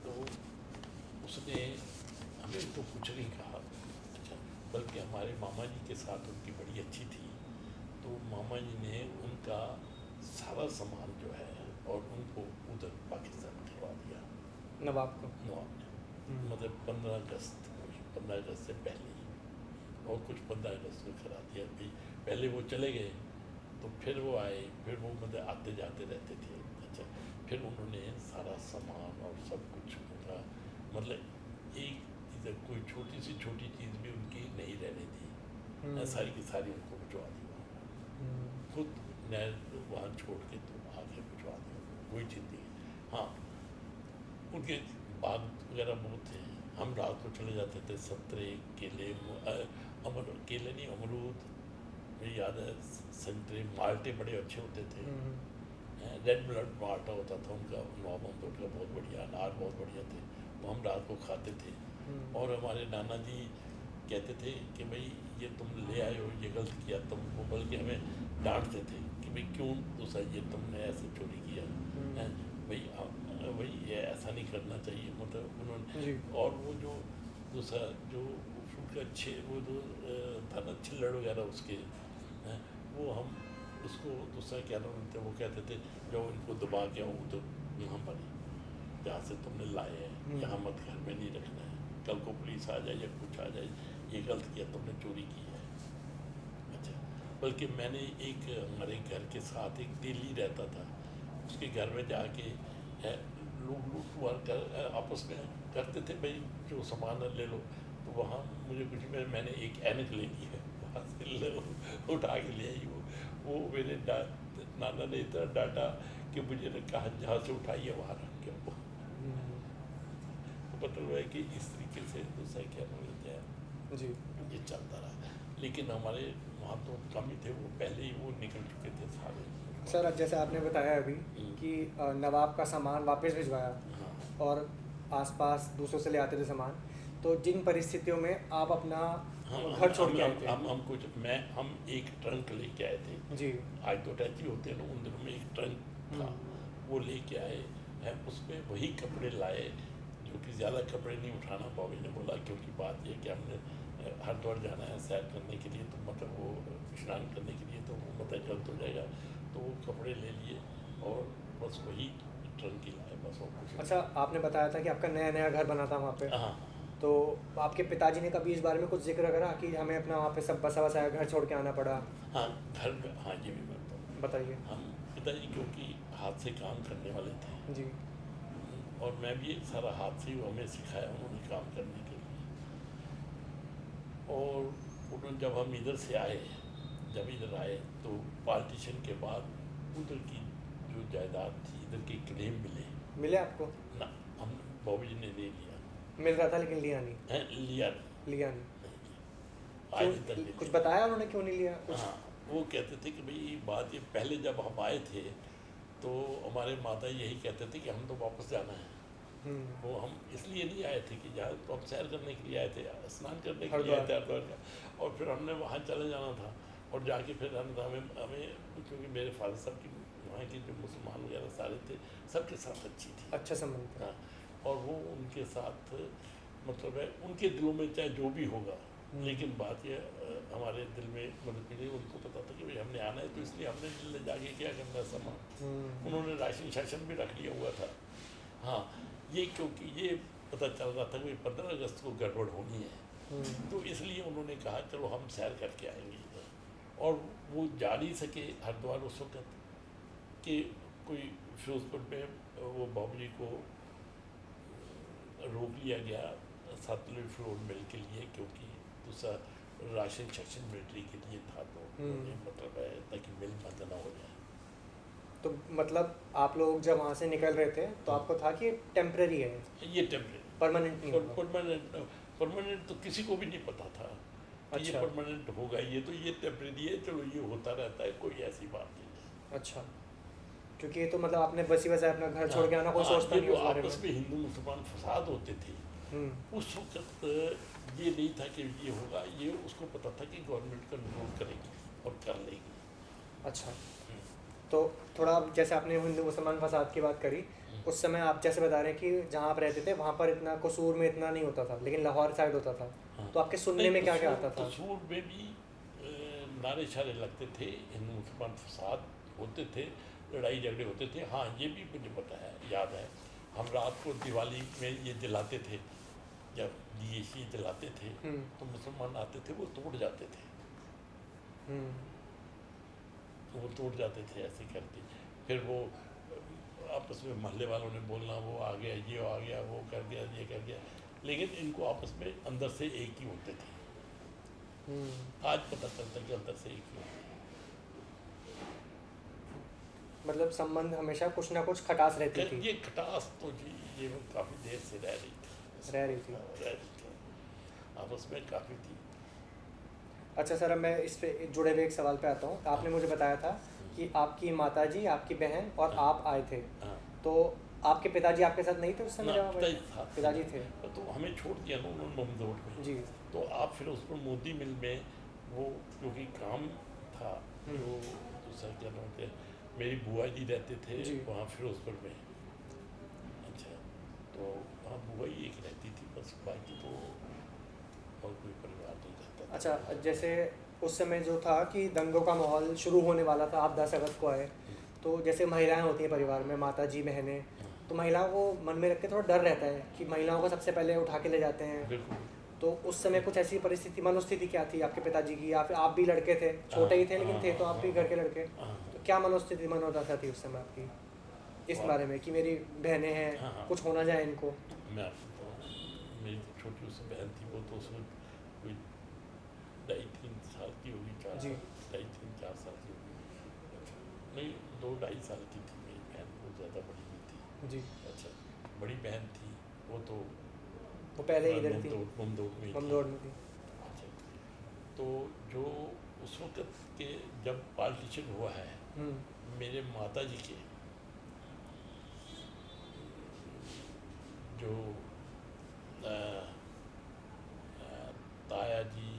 तो उसने हमें तो कुछ नहीं कहा। अच्छा, बल्कि हमारे मामा जी के साथ उनकी बड़ी अच्छी थी, तो मामा जी ने उनका सारा सामान जो है और उनको उधर पाकिस्तान करवा दिया, नवाब को? नवाब ने। मतलब 15 अगस्त से पहले ही, और कुछ 15 अगस्त को करा दिया भी। पहले वो चले गए, तो फिर वो आए, फिर वो मतलब आते जाते रहते थे। अच्छा, फिर उन्होंने सारा सामान और सब कुछ उनका, मतलब एक चीज़, कोई छोटी सी छोटी चीज़ भी उनकी नहीं रहने दी, सारी की सारी उनको भिजवा दी वहाँ। खुद नहर वहाँ छोड़ के तो आगे भिजवा दी, कोई चीज़ नहीं। हाँ, उनके बाग वगैरह बहुत थे, हम रात को चले जाते थे, संतरे, केले, केले नहीं, अमरूद, मुझे याद है, संतरे, माल्टे बड़े अच्छे होते थे। रेड ब्लड माल्टा होता था उनका, नवाब ममदोट का बहुत बढ़िया, अनार बहुत बढ़िया थे, वो हम रात को खाते थे। और हमारे नाना जी कहते थे कि भाई ये तुम ले आए हो, ये गलत किया तुमको, बल्कि हमें डांटते थे कि भाई क्यों दूसरा ये तुमने ऐसे चोरी किया है, भाई ये ऐसा नहीं करना चाहिए, मतलब उन्होंने। और वो जो दूसरा जो फ्रूट का वो जो था ना, छिल्लड़ वगैरह उसके, वो हम उसको दूसरा क्या नाम थे, वो कहते थे जो इनको दबा के आओ तो यहाँ पर जहाँ से तुमने लाए हैं यहाँ मत, घर में नहीं रखना है, कल को पुलिस आ जाए या कुछ आ जाए, ये गलत किया तुमने, चोरी की है। अच्छा, बल्कि मैंने एक हमारे घर के साथ एक दिल्ली रहता था, उसके घर में जाके लोग लूट कर आपस में करते थे, भाई जो सामान ले लो, तो वहाँ मुझे कुछ मैंने एक ऐनक ले ली है, वहाँ से उठा के ले आई। वो मेरे नाना ने इतना डांटा कि मुझे कहा जहाँ से उठाई है वहाँ रख के वो। मतलब है कि इस तरीके से दूसरा क्या बोलते हैं जी, ये चलता रहा, लेकिन हमारे वहाँ तो कम ही थे, वो पहले ही वो निकल चुके थे सारे। सर जैसे आपने बताया अभी कि नवाब का सामान वापस भिजवाया, हाँ, और आसपास दूसरों से ले आते थे सामान, तो जिन परिस्थितियों में आप अपना घर छोड़ के आए थे? हम एक ट्रंक लेके आए थे जी। आज तो टैची होते हैं ना, उन दिनों में एक ट्रंक था, वो लेके आए हैं, उसमें वही कपड़े लाए, जो कि ज़्यादा कपड़े नहीं उठाना, बाबी ने बोला, क्योंकि बात ये कि हमने हरिद्वार जाना है सैर करने के लिए, तो मतलब वो स्नान करने के लिए, तो वो मतलब जल्द हो जाएगा, तो वो कपड़े ले लिए और बस वही ट्रंक ही लाए, बस और कुछ। अच्छा, आपने बताया था कि आपका नया नया घर बना था वहाँ पे, हाँ, तो आपके पिताजी ने कभी इस बारे में कुछ जिक्र करा कि हमें अपना वहाँ पे सब बसा बसाया घर छोड़ के आना पड़ा? हाँ, घर में, हाँ ये भी मैं बताऊँ, बताइए। हम पिताजी क्योंकि हाथ से काम करने वाले थे जी। और मैं भी सारा हाथ से ही हमें सिखाया उन्होंने काम करने के लिए। और उन्होंने जब हम इधर से आए, जब इधर आए तो पार्टीशन के बाद उधर की जो जायदाद थी, इधर के क्लेम मिले आपको? ना, हम बाबू जी ने ले लिया। मिल रहा था लेकिन लिया नहीं? लिया नहीं। आज तक कुछ बताया उन्होंने क्यों नहीं लिया कुछ? हाँ, वो कहते थे कि भाई बात ये, पहले जब हम आए थे तो हमारे माता यही कहते थे कि हम तो वापस जाना है, वो हम इसलिए नहीं आए थे कि जहाँ तो हम सैर करने के लिए आए थे, स्नान करने के लिए हरिद्वार। आए थे हरिद्वार का। और फिर हमने वहाँ चले जाना था और जाके फिर हमें हमें क्योंकि मेरे फादर साहब की वहाँ के जो मुसलमान वगैरह सारे थे, सबके साथ अच्छी थी। अच्छा संबंध था। हाँ, और वो उनके साथ मतलब है उनके दिलों में चाहे जो भी होगा, लेकिन बात ये हमारे दिल में मतलब मेरे उनको पता था कि भाई हमने आना है, तो इसलिए हमने ले जाके क्या करना है सामान। उन्होंने राशन शासन भी रख लिया हुआ था। हाँ, ये क्योंकि ये पता चल रहा था कि 15 अगस्त को गड़बड़ होनी है, तो इसलिए उन्होंने कहा चलो हम सैर करके आएंगे इधर। और वो जा नहीं सके हरिद्वार उस वक्त कि कोई फिरोजपुर में वो बाबू जी को रोक लिया गया सतलुज फ्लोर मिल के लिए, क्योंकि दूसरा राशन सेक्शन मिलिट्री के लिए था, तो उन्होंने मतलब है ताकि मिल बंद ना हो जाए। तो मतलब आप लोग जब वहाँ से निकल रहे थे तो आपको था कि टेम्परेरी है, ये टेम्परेरी, परमानेंट नहीं होगा। परमानेंट तो किसी को भी नहीं पता था कि ये अच्छा। परमानेंट होगा, ये तो ये टेम्परेरी है, चलो ये होता रहता है, कोई ऐसी बात नहीं है। अच्छा, क्योंकि ये तो मतलब आपने बसी बसाए अपना घर छोड़ के आना, कोई सोचता ये नहीं तो उस बारे आपस में हिंदू मुसलमान फसाद होते थे उस वक्त। ये नहीं था कि ये होगा, ये उसको पता था कि गवर्नमेंट कंट्रोल करेगी और कर लेगी। अच्छा, तो थोड़ा जैसे आपने हिंदू मुसलमान फसाद की बात करी, उस समय आप जैसे बता रहे हैं कि जहाँ आप रहते थे वहाँ पर इतना कसूर में इतना नहीं होता था, लेकिन लाहौर साइड होता था। हाँ। तो आपके सुनने में क्या क्या आता था? कसूर में भी नारे शारे लगते थे, हिंदू मुसलमान फसाद होते थे, लड़ाई झगड़े होते थे। हाँ, ये भी मुझे पता है, याद है, हम रात को दिवाली में ये जलाते थे, जब दिए जलाते थे तो मुसलमान आते थे, वो तोड़ जाते थे, तो वो तोड़ जाते थे ऐसे करके। फिर वो आपस में मोहल्ले वालों ने बोलना वो आ गया, ये आ गया, वो कर दिया, ये कर दिया, लेकिन इनको आपस में अंदर से एक ही होते थे। आज पता चलता कि अंदर से एक ही होते थे। मतलब संबंध हमेशा कुछ ना कुछ खटास रहती थी। ये खटास तो जी ये काफ़ी देर से रह रही थी, रह रही थी। आपस में काफ़ी थी। अच्छा सर, अब मैं इस पे जुड़े हुए एक सवाल पे आता हूँ। आपने मुझे बताया था कि आपकी माताजी, आपकी बहन और आप आए थे, तो आपके पिताजी आपके साथ नहीं थे उस समय जब आप आए? पिताजी थे। तो हमें छोड़ दिया ना उन्होंने ममदोट में जी। तो आप फिर उस पर मोदी मिल में वो क्योंकि काम था, जो दूसरा क्या नाम थे, मेरी बुआ जी रहते थे वहाँ फिरोजपुर में। अच्छा, तो वहाँ बुआ ही एक रहती थी बस, बाकी तो और कोई परिवार नहीं रहता था। अच्छा, जैसे उस समय जो था कि दंगों का माहौल शुरू होने वाला था, आप 10 अगस्त को आए, तो जैसे महिलाएं होती हैं परिवार में, माता जी, बहनें, तो महिलाओं को मन में रख के थोड़ा डर रहता है कि महिलाओं को सबसे पहले उठा के ले जाते हैं। बिल्कुल। तो उस समय कुछ ऐसी परिस्थिति, मनोस्थिति क्या थी आपके पिताजी की? या फिर आप भी लड़के थे, छोटे ही थे लेकिन थे तो आप भी घर के लड़के, तो क्या मनोस्थिति, मनोदशा थी उस समय आपकी इस बारे में कि मेरी बहनें हैं, कुछ होना जाए इनको? मैं आपको मेरी तो छोटी उससे बहन थी, वो तो उसमें कोई 2.5-3 साल की होगी, 2.5-3-4 साल की होगी। अच्छा, नहीं 2-2.5 साल की थी मेरी बहन, वो ज़्यादा बड़ी नहीं थी। जी। अच्छा, बड़ी बहन थी वो तो वो पहले इधर थी, ममदोट में थी। अच्छा, तो जो उस वक्त के जब पार्टीशन हुआ है, मेरे माता जी के जो ताया जी,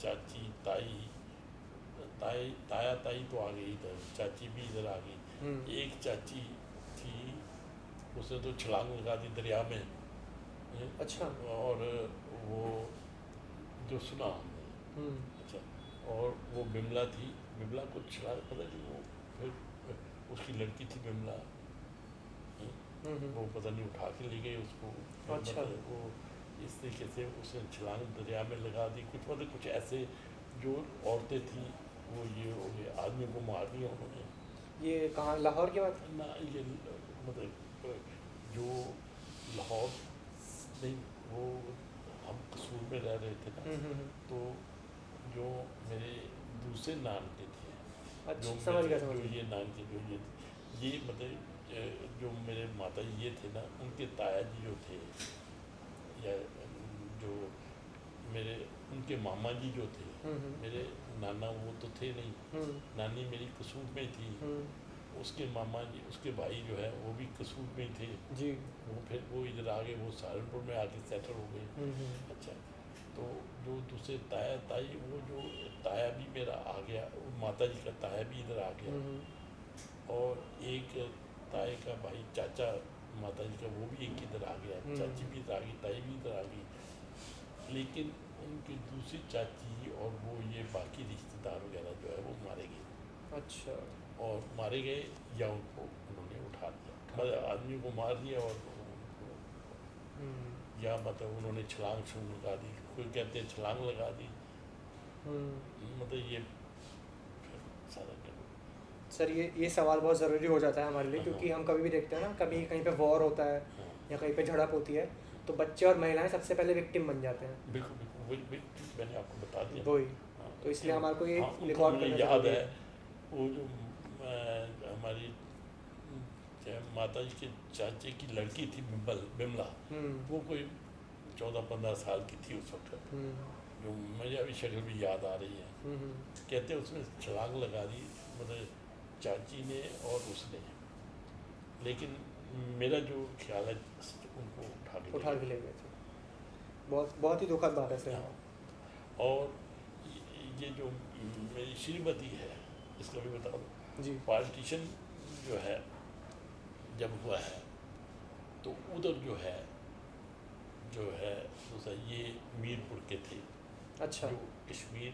चाची, ताया ताई तो आ गई इधर, चाची भी इधर आ गई। एक चाची थी, उसने तो छलांग लगा दी दरिया में। अच्छा। और वो जो सुना हमने। अच्छा, और वो बिमला थी, बिमला को छलांग पता नहीं, वो फिर उसकी लड़की थी बिमला, वो पता नहीं उठा के ले गए उसको। अच्छा। मतलब वो इस तरीके से उसने छलांग दरिया में लगा दी, कुछ मतलब कुछ ऐसे जो औरतें थी वो ये हो गए, आदमी को मार दिया उन्होंने। ये कहाँ, लाहौर की बात? ना ये मतलब जो लाहौर नहीं, वो हम कसूर में रह रहे थे ना, तो जो मेरे दूसरे नान के थे, अच्छा, समझ गया। जो ये नान के जो ये मतलब जो मेरे माता जी ये थे ना, उनके ताया जी जो थे, या जो मेरे उनके मामा जी जो थे, मेरे नाना वो तो थे नहीं, नानी मेरी कसूर में थी, उसके मामा जी, उसके भाई जो है वो भी कसूर में ही थे। जी। वो फिर वो इधर आ गए, वो सहारनपुर में आके सेटल हो गए। अच्छा, तो जो दूसरे ताया ताई, वो जो ताया भी मेरा आ गया, वो माता जी का ताया भी इधर आ गया, और एक ताए का भाई चाचा माता जी का, वो भी एक इधर आ गया, चाची भी इधर आ गई, ताई भी इधर आ गई। लेकिन उनकी दूसरी चाची और वो ये बाकी रिश्तेदार वगैरह जो है वो मारे गए। अच्छा। और मारे गए या उनको उन्होंने उठा लिया, मतलब आदमी को मार दिया और उनको, या मतलब उन्होंने छलांग छूंग लगा दी, कोई कहते हैं छलांग लगा दी, मतलब ये सारा कर। सर ये सवाल बहुत ज़रूरी हो जाता है हमारे लिए, क्योंकि हम कभी भी देखते हैं ना, कभी कहीं पे वॉर होता है या कहीं पे झड़प होती है, तो बच्चे और महिलाएं सबसे पहले विक्टिम बन जाते हैं। बिल्कुल बिल्कुल, वही मैंने आपको बता दिया। वही, तो इसलिए हमारे को ये रिकॉर्ड करना याद है। वो जो हमारी माता जी के चाचे की लड़की थी बिमला, वो कोई 14-15 साल की थी उस वक्त, जो मुझे अभी शक्ल भी याद आ रही है। कहते उसने छलांग लगा दी, मतलब चाची ने और उसने, लेकिन मेरा जो ख्याल है उनको उठा के ले गए थे। बहुत ही दुखद बात है सर। और ये जो मेरी श्रीमती है, इसका भी बता दो जी। पार्टीशन जो है जब हुआ है, तो उधर जो है दूसरा ये मीरपुर के थे। अच्छा। जो कश्मीर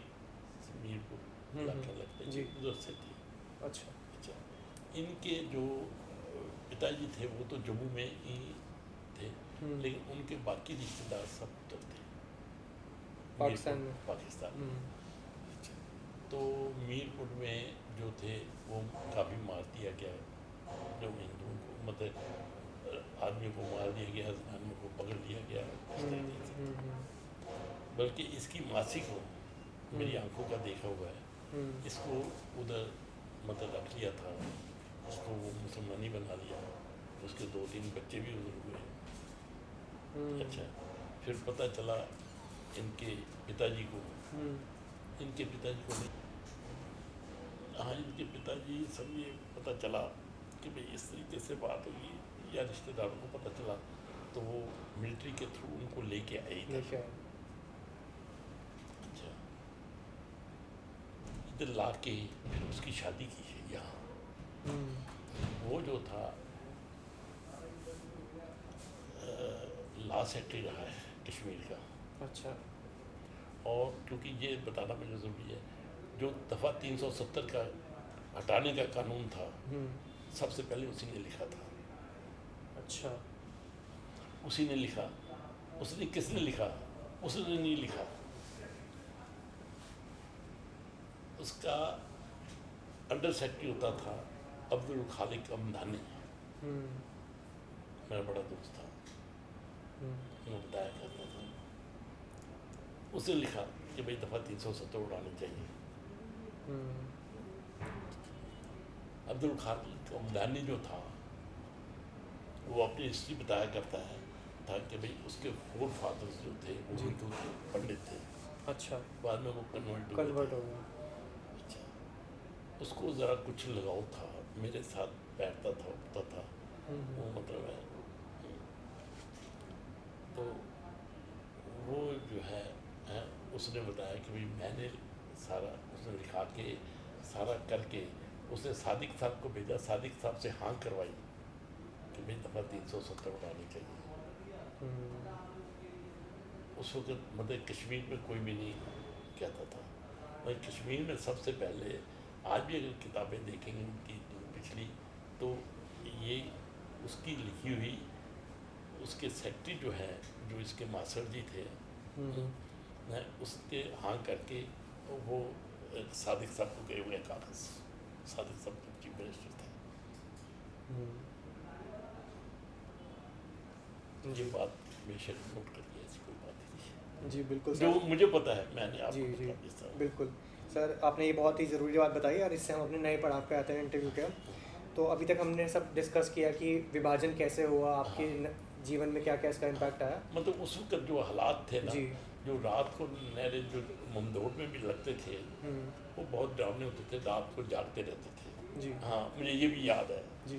से मीरपुर इलाका लगता है, उधर से थे। अच्छा, इनके जो पिताजी थे वो तो जम्मू में ही थे, लेकिन उनके बाकी रिश्तेदार सब उधर थे, पाकिस्तान में। अच्छा, तो मीरपुर में जो थे वो काफ़ी मार दिया गया, जो हिंदुओं को, मतलब आदमी को मार दिया गया, आदमी को पकड़ लिया गया। बल्कि इसकी मासी को मेरी आंखों का देखा हुआ है, इसको उधर मतलब रख लिया था, उसको वो मुसलमानी बना लिया, उसके 2-3 बच्चे भी उधर हुए। अच्छा, फिर पता चला इनके पिताजी को नहीं, हाँ, इनके पिताजी सब ये पता चला कि भाई इस तरीके से बात होगी, या रिश्तेदारों को पता चला, तो वो मिलिट्री के थ्रू उनको लेके आई थी। अच्छा, इधर ला के फिर उसकी शादी की है यहाँ। वो जो था ला सेक्रेटरी रहा है कश्मीर का। अच्छा। और क्योंकि ये बताना मुझे ज़रूरी है, जो दफ़ा 370 का हटाने का कानून था, सबसे पहले उसी ने लिखा था। अच्छा। उसी ने लिखा। उसने किसने लिखा? उसने नहीं लिखा, उसका अंडर सेक्रेटरी होता था अब्दुल खालिक अमदानी, मेरा बड़ा दोस्त था, मैं बताया करता था। उसने लिखा कि भाई दफ़ा 370 उड़ानी चाहिए। अब्दुल खालिक अमदानी जो था, वो अपनी हिस्ट्री बताया करता है था कि भाई उसके 4 फादर्स जो थे वो हिंदू थे, पंडित थे। अच्छा। बाद में वो कन्वर्ट हो गया। अच्छा, उसको ज़रा कुछ लगाव था, मेरे साथ बैठता था, उठता था, वो मतलब है। तो वो जो है उसने बताया कि भाई मैंने सारा, उसने लिखा के सारा करके उसने सादिक साहब को भेजा, सादिक साहब से हाँ करवाई कि भाई दफ़ा 370 उड़ानी चाहिए। उस वक्त मतलब कश्मीर में कोई भी नहीं कहता था, भाई कश्मीर में सबसे पहले, आज भी अगर किताबें देखेंगे उनकी पिछली, तो ये उसकी लिखी हुई, उसके सेक्रेटरी जो है, जो इसके मास्टर जी थे, उसके हाँ करके वो सादिक साहब को गए हुए कागज़, सादिक साहब तो चीफ मिनिस्टर थे। ये बात बेशक नोट करिए, ऐसी कोई बात नहीं। जी बिल्कुल जो मुझे पता है मैंने आपको जी बता दिया। बिल्कुल सर, आपने ये बहुत ही ज़रूरी बात बताई, और इससे हम अपने नए पड़ाव पे आते हैं इंटरव्यू के। तो अभी तक हमने सब डिस्कस किया कि विभाजन कैसे हुआ, आपके जीवन में क्या क्या इसका इम्पैक्ट आया। मतलब उस वक्त जो हालात थे ना, जी। जो रात को नहरें जो ममदोड़ में भी लगते थे, वो बहुत डरावने होते थे, रात को जागते रहते थे। जी हाँ, मुझे ये भी याद है। जी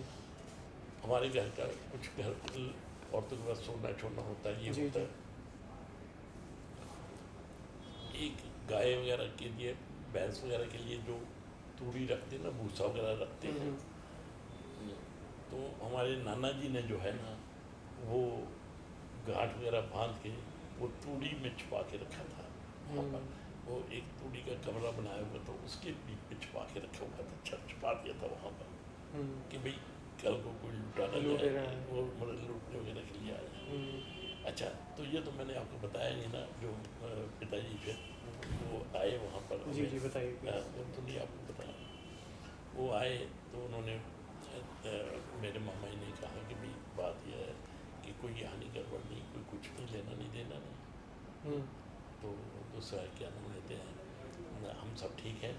हमारे घर का कुछ घर औरतों के पास सोना छोड़ना होता है, ये जी होता जी। है। एक गाय वगैरह के लिए, भैंस वगैरह के लिए जो तूड़ी रखते हैं ना, भूसा वगैरह रखते हैं, तो हमारे नाना जी ने जो है ना, वो गांठ वगैरह बांध के वो तूड़ी में छुपा के रखा था वहाँ पर। वो एक तूड़ी का कमरा बनाया हुआ था, उसके बीच में छुपा के रखा हुआ था, छुपा दिया था वहाँ पर कि भाई कल को कोई लुटा ना जाए, वो मतलब लूटने वगैरह के लिए आए। अच्छा, तो ये तो मैंने आपको बताया नहीं ना, जो पिताजी फिर वो आए वहाँ पर। जी जी बताइए तो नहीं आपको बताया, वो आए तो उन्होंने मेरे मामा जी ने कहा कि भाई बात यह है कि कोई यहाँ नहीं गड़बड़ नहीं, कोई कुछ नहीं, लेना नहीं देना नहीं। तो दूसरा क्या नाम लेते हैं, हम सब ठीक है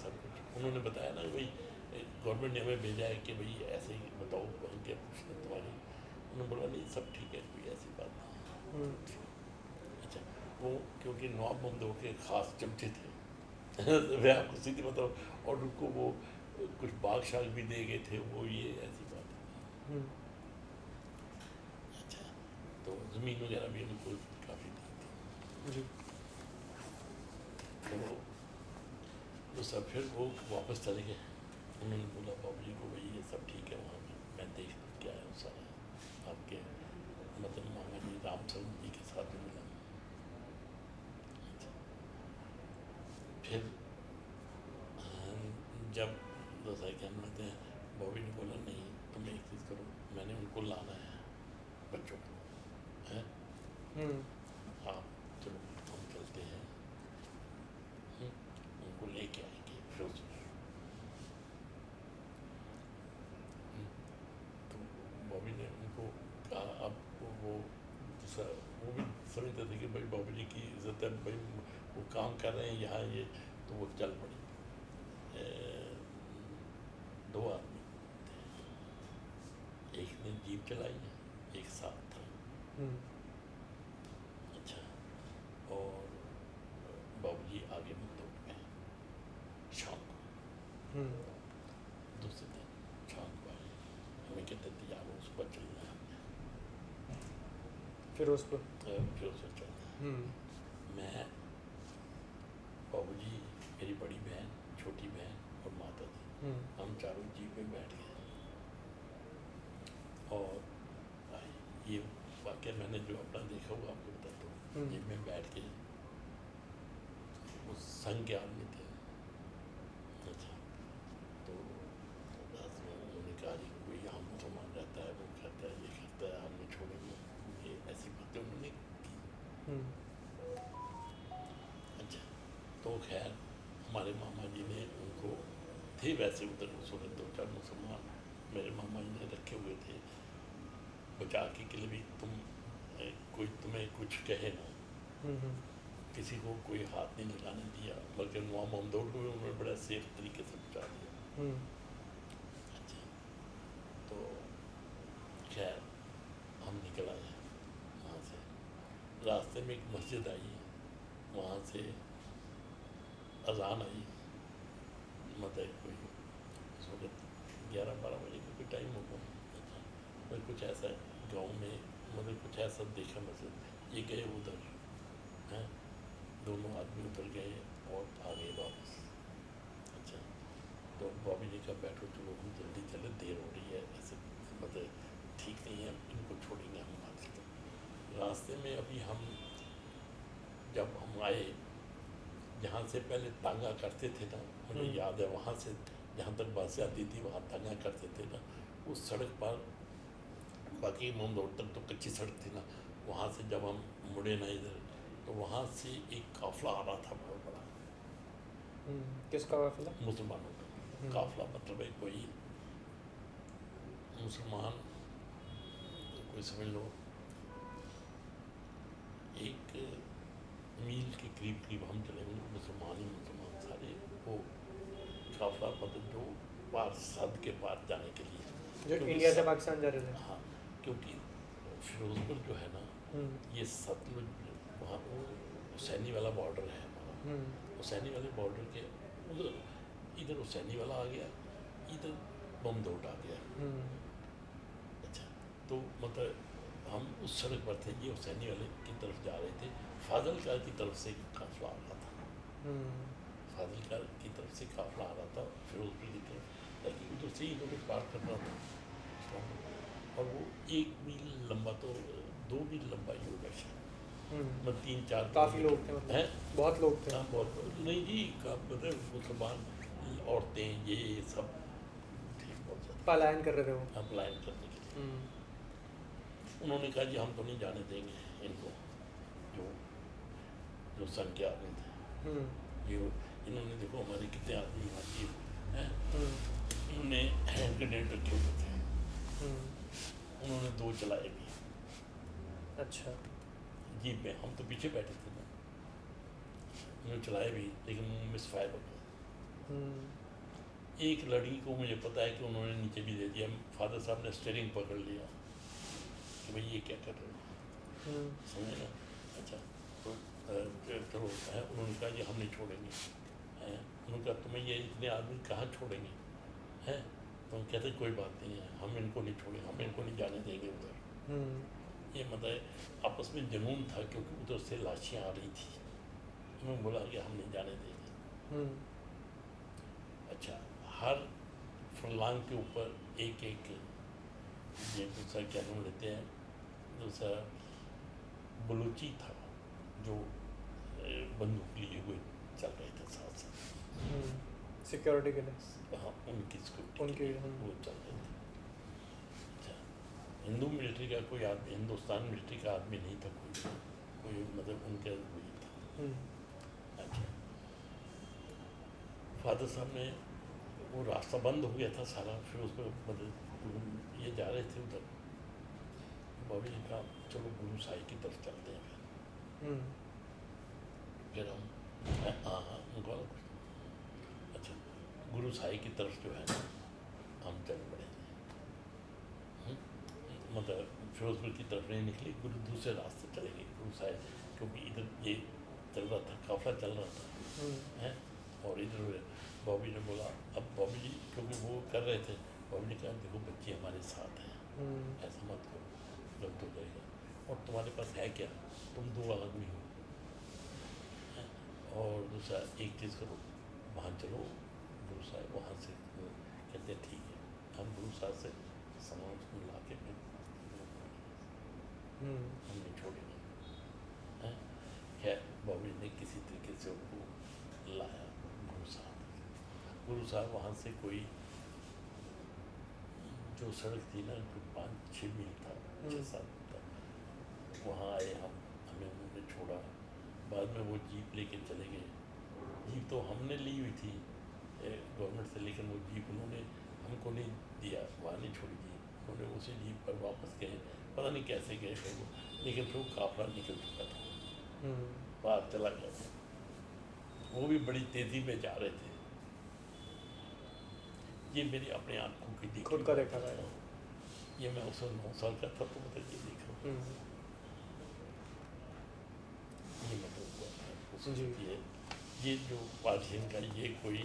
सब कुछ। उन्होंने बताया ना भाई गवर्नमेंट ने हमें भेजा है कि भाई ऐसे ही बताओ क्या पूछना तुम्हारी। उन्होंने बोला नहीं सब ठीक है, कोई ऐसी बात नहीं। अच्छा, वो क्योंकि नवाब ममदूह के ख़ास चमचे थे मैं आपको सीधी बताऊँ, और उनको वो कुछ बाग शाग भी दे गए थे, वो ये ऐसी बात है। अच्छा, तो ज़मीन वगैरह भी उनको काफ़ी दी थी जी। तो वो सब फिर वो वापस चले गए। उन्होंने बोला बाबू जी को भाई ये सब ठीक है, वहाँ पे मैं देख के आया हूँ सारा, आपके मतलब मामा जी रामचंद्र जी के साथ में मिला। अच्छा, फिर जब दूसरा क्या कहते हैं, बॉबी ने बोला नहीं तुम एक चीज़ करो, मैंने उनको लाना है बच्चों को, हैं आप चलो हम चलते हैं, उनको लेके आएंगे फिरोजपुर। तो बॉबी ने उनको कहा, अब वो दूसरा वो भी समझते थे कि भाई बॉबी जी की इज्जत है, भाई वो काम कर रहे हैं यहाँ ये, तो वो चल पड़े। दो आदमी थे, एक ने जीप चलाई है, एक साथ था। अच्छा, और बाबू जी आगे मंदोड़ में शाम को, दूसरे दिन शाम को आए, हमें कहते थे यार उस पर चलना है, फिरोजपुर चलना है। मैं, बाबू जी, मेरी बड़ी बहन, छोटी बहन और माता जी, हम चारों जीप में बैठ गए और ये वाकया मैंने जो अपना देखा हुआ आपको बताता हूँ। जीप में बैठ के उस संघ के आदमी थे। अच्छा, तो उन्होंने कहा जी कोई हम मुसलमान रहता है, वो कहता है ये करता है, हम नहीं छोड़ेंगे, ये ऐसी बातें उन्होंने की। अच्छा, तो खैर हमारे मामा जी ने उनको, थे वैसे उधर उस वक्त दो चार मुसलमान मेरे मामा जी ने रखे हुए थे बचा के लिए भी, तुम कोई तुम्हें कुछ कहे ना, किसी को कोई हाथ नहीं लगाने दिया, बल्कि नवाब ममदूह को भी उन्होंने बड़ा सेफ तरीके से बचा दिया। अच्छा, तो खैर हम निकल आए वहाँ से, रास्ते में एक मस्जिद आई, वहाँ से अजान आई, मतलब कोई उस वक्त 11-12 बजे का कोई टाइम होगा। मैं कुछ ऐसा गांव में मतलब कुछ ऐसा देखा, मतलब ये गए उधर हैं, दोनों आदमी उधर गए और आ गए वापस। अच्छा, तो बॉबी जी का बैठो चलो हम जल्दी चले, देर हो रही है, ऐसे मतलब ठीक नहीं है, इनको छोड़ेंगे हम बात करें। रास्ते में अभी हम जब हम आए, जहाँ से पहले तांगा करते थे ना, मुझे याद है वहाँ से जहाँ तक बसें आती थी वहाँ तांगा करते थे ना, उस सड़क पर, बाकी मंदोड़ तक तो कच्ची सड़क थी ना, वहाँ से जब हम मुड़े ना इधर, तो वहाँ से एक काफ़िला आ रहा था बहुत बड़ा। किसका काफ़िला? मुसलमानों का काफ़िला, मतलब है कोई मुसलमान, कोई समझ लो एक मील के करीब करीब हम चले गए, मुसलमान ही मुसलमान सारे, वो काफ़िला मतलब जो पार सद के पार जाने के लिए, जो इंडिया से पाकिस्तान जा रहे थे। हाँ, क्योंकि फिरोजपुर जो है ना, ये सतलुज, वहाँ हुसैनी वाला बॉर्डर है हमारा, हुसैनी वाले बॉर्डर के उधर, इधर हुसैनी वाला आ गया इधर बम दौड़ आ गया। अच्छा, तो मतलब हम उस सड़क पर थे, ये हुसैनी वाले की तरफ जा रहे थे, फाजिलका की तरफ से काफिला आ रहा था। फाजिलका की तरफ से काफिला आ रहा था फिरोजपुर की तरफ, ताकि उधर से ही इन्होंने पार करना था। और वो 1 मील लंबा, तो 2 मील लंबा ही होगा शायद, मतलब 3-4 काफ़ी लोग थे, हैं। बहुत लोग थे। हाँ, बहुत नहीं जी, मतलब मुसलमान औरतें ये सब थे बहुत ज़्यादा, पलायन कर रहे थे वो। हम पलायन करने के लिए। उन्होंने कहा जी हम तो नहीं जाने देंगे इनको, जो जो संघ के आदमी थे। ये इन्होंने देखो हमारे कितने आदमी यहाँ की हैं, इन्होंने हैंड ग्रेनेड रखे हुए थे, उन्होंने 2 चलाए भी। अच्छा। जीप में हम तो पीछे बैठे थे ना, उन्होंने चलाए भी, लेकिन मिस फायर हो गए। एक लड़की को मुझे पता है कि उन्होंने नीचे भी दे दिया, फादर साहब ने स्टीयरिंग पकड़ लिया कि भाई ये क्या कर रहे हो, समझे ना। अच्छा, तो चलो है, उन्होंने कहा ये हम नहीं छोड़ेंगे, हैं। उन्होंने कहा तुम्हें ये इतने आदमी कहाँ छोड़ेंगे, हैं। तो हम कहते कोई बात नहीं है, हम इनको नहीं छोड़ेंगे, हम इनको नहीं जाने देंगे उधर। ये मतलब आपस में जुनून था, क्योंकि उधर से लाशियाँ आ रही थी। उन्होंने बोला कि हम नहीं जाने देंगे। अच्छा, हर फरलांग के ऊपर एक एक, ये दूसरा क्या नाम लेते हैं, दूसरा बलूची था जो बंदूक लिए हुए चल रहे थे साथ साथ, सिक्योरिटी के लिए। हाँ, उनकी उनके वो चल रहे थे। अच्छा, हिंदू मिलिट्री का कोई आदमी, हिंदुस्तान मिलिट्री का आदमी नहीं था कोई मतलब उनके वही था। अच्छा, फादर साहब ने वो रास्ता बंद हो गया था सारा, फिर उस पर मतलब ये जा रहे थे उधर, बाबी ने कहा चलो गुरु साहिब की तरफ चलते हैं। फिर हम हाँ उनको अच्छा, गुरु साहिब की तरफ जो है ना हम चल पड़े, मतलब फिरोजपुर की तरफ नहीं निकले, गुरु दूसरे रास्ते चले गए गुरु साहिब, क्योंकि इधर ये चल रहा था, काफिला चल रहा था, हैं। और इधर बॉबी ने बोला, अब बॉबी जी क्योंकि वो कर रहे थे, बॉबी ने कहा देखो बच्चे हमारे साथ हैं, ऐसा मत करो, गलत हो जाएगा, और तुम्हारे पास है क्या, तुम 2 आदमी हो, और दूसरा एक चीज़ करो, वहाँ चलो गुरु साहब, वहाँ से कहते हैं ठीक है, हम गुरु साहब से सामान ला के फिर हम नहीं छोड़ेंगे। खैर बॉबी ने किसी तरीके से उनको लाया गुरु साहब वहाँ से कोई जो सड़क थी ना, जो 5-6 मील था, 6-7 मील था, वहाँ आए हम, हमें उन्होंने छोड़ा, बाद में वो जीप लेके चले गए। जीप तो हमने ली हुई थी गवर्नमेंट से, लेकिन वो जीप उन्होंने हमको नहीं दिया, वहाँ नहीं छोड़ी जीप, उन्होंने उसी जीप पर वापस गए, पता नहीं कैसे गए थे वो, लेकिन फिर वो काफिला निकल चुका था, बाहर चला गया था, वो भी बड़ी तेज़ी में जा रहे थे। ये मेरी अपने आँखों की देखी, खुद का देखा था ये मैं उस 9 साल का था, तो मतलब ये देखा ये मतलब ये जो पार्टीशन का ये कोई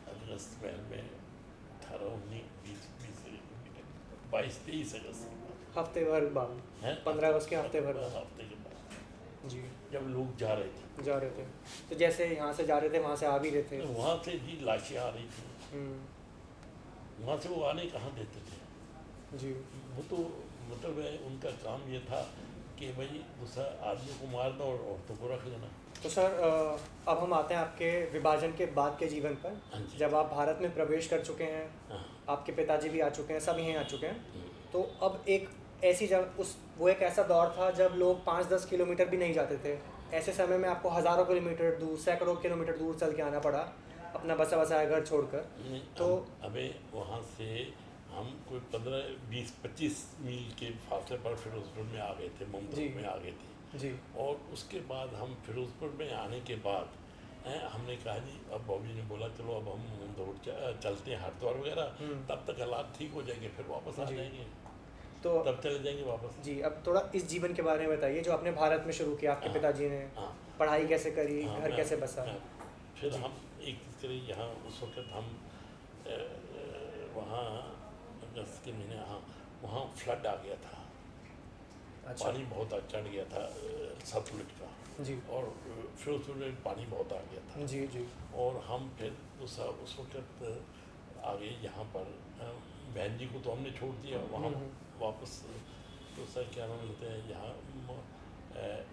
अगस्त में 22-23 अगस्त, हफ्ते भर बाद, 15 अगस्त के हफ्ते भर बाद, हफ्ते के बाद जी, जब लोग जा रहे थे, तो जैसे यहाँ से जा रहे थे वहाँ से आ भी रहे थे, वहाँ से जी लाशें आ रही थी, वहाँ से वो आने कहाँ देते थे जी, वो तो मतलब है उनका काम ये था कि भाई दूसरा आदमी को मारना और औरतों को रख लेना। तो सर अब हम आते हैं आपके विभाजन के बाद के जीवन पर, जब आप भारत में प्रवेश कर चुके हैं, आपके पिताजी भी आ चुके हैं, सब यहीं आ चुके हैं, तो अब एक ऐसी जगह वो एक ऐसा दौर था जब लोग 5-10 किलोमीटर भी नहीं जाते थे, ऐसे समय में आपको हज़ारों किलोमीटर दूर, सैकड़ों किलोमीटर दूर चल के आना पड़ा अपना बसा बसाया घर छोड़कर। तो अबे वहाँ से हम कोई 15-20-25 मील के फासले पर फिरोजपुर में आ गए थे, मुमताज़ में आ गए थे जी, और उसके बाद हम फिरोजपुर में आने के बाद हमने कहा जी, अब बॉबी ने बोला चलो अब हम दौड़ चलते हैं हरिद्वार वगैरह, तब तक हालात ठीक हो जाएंगे, फिर वापस आ जाएंगे, तो तब चले जाएंगे वापस। जी, अब थोड़ा इस जीवन के बारे में बताइए जो आपने भारत में शुरू किया, आपके पिताजी ने पढ़ाई कैसे करी, घर कैसे बसा। फिर हम एक तरह यहाँ उस वक्त हम वहाँ अगस्त के महीने, हाँ, वहाँ फ्लड आ गया था। अच्छा। पानी बहुत चढ़ गया था सतलुज का, जी और फिरोजपुर में पानी बहुत आ गया था। जी जी। और हम फिर उस वक्त आगे यहाँ पर बहन जी को तो हमने छोड़ दिया वहाँ वापस। तो सर क्या नाम लेते हैं यहाँ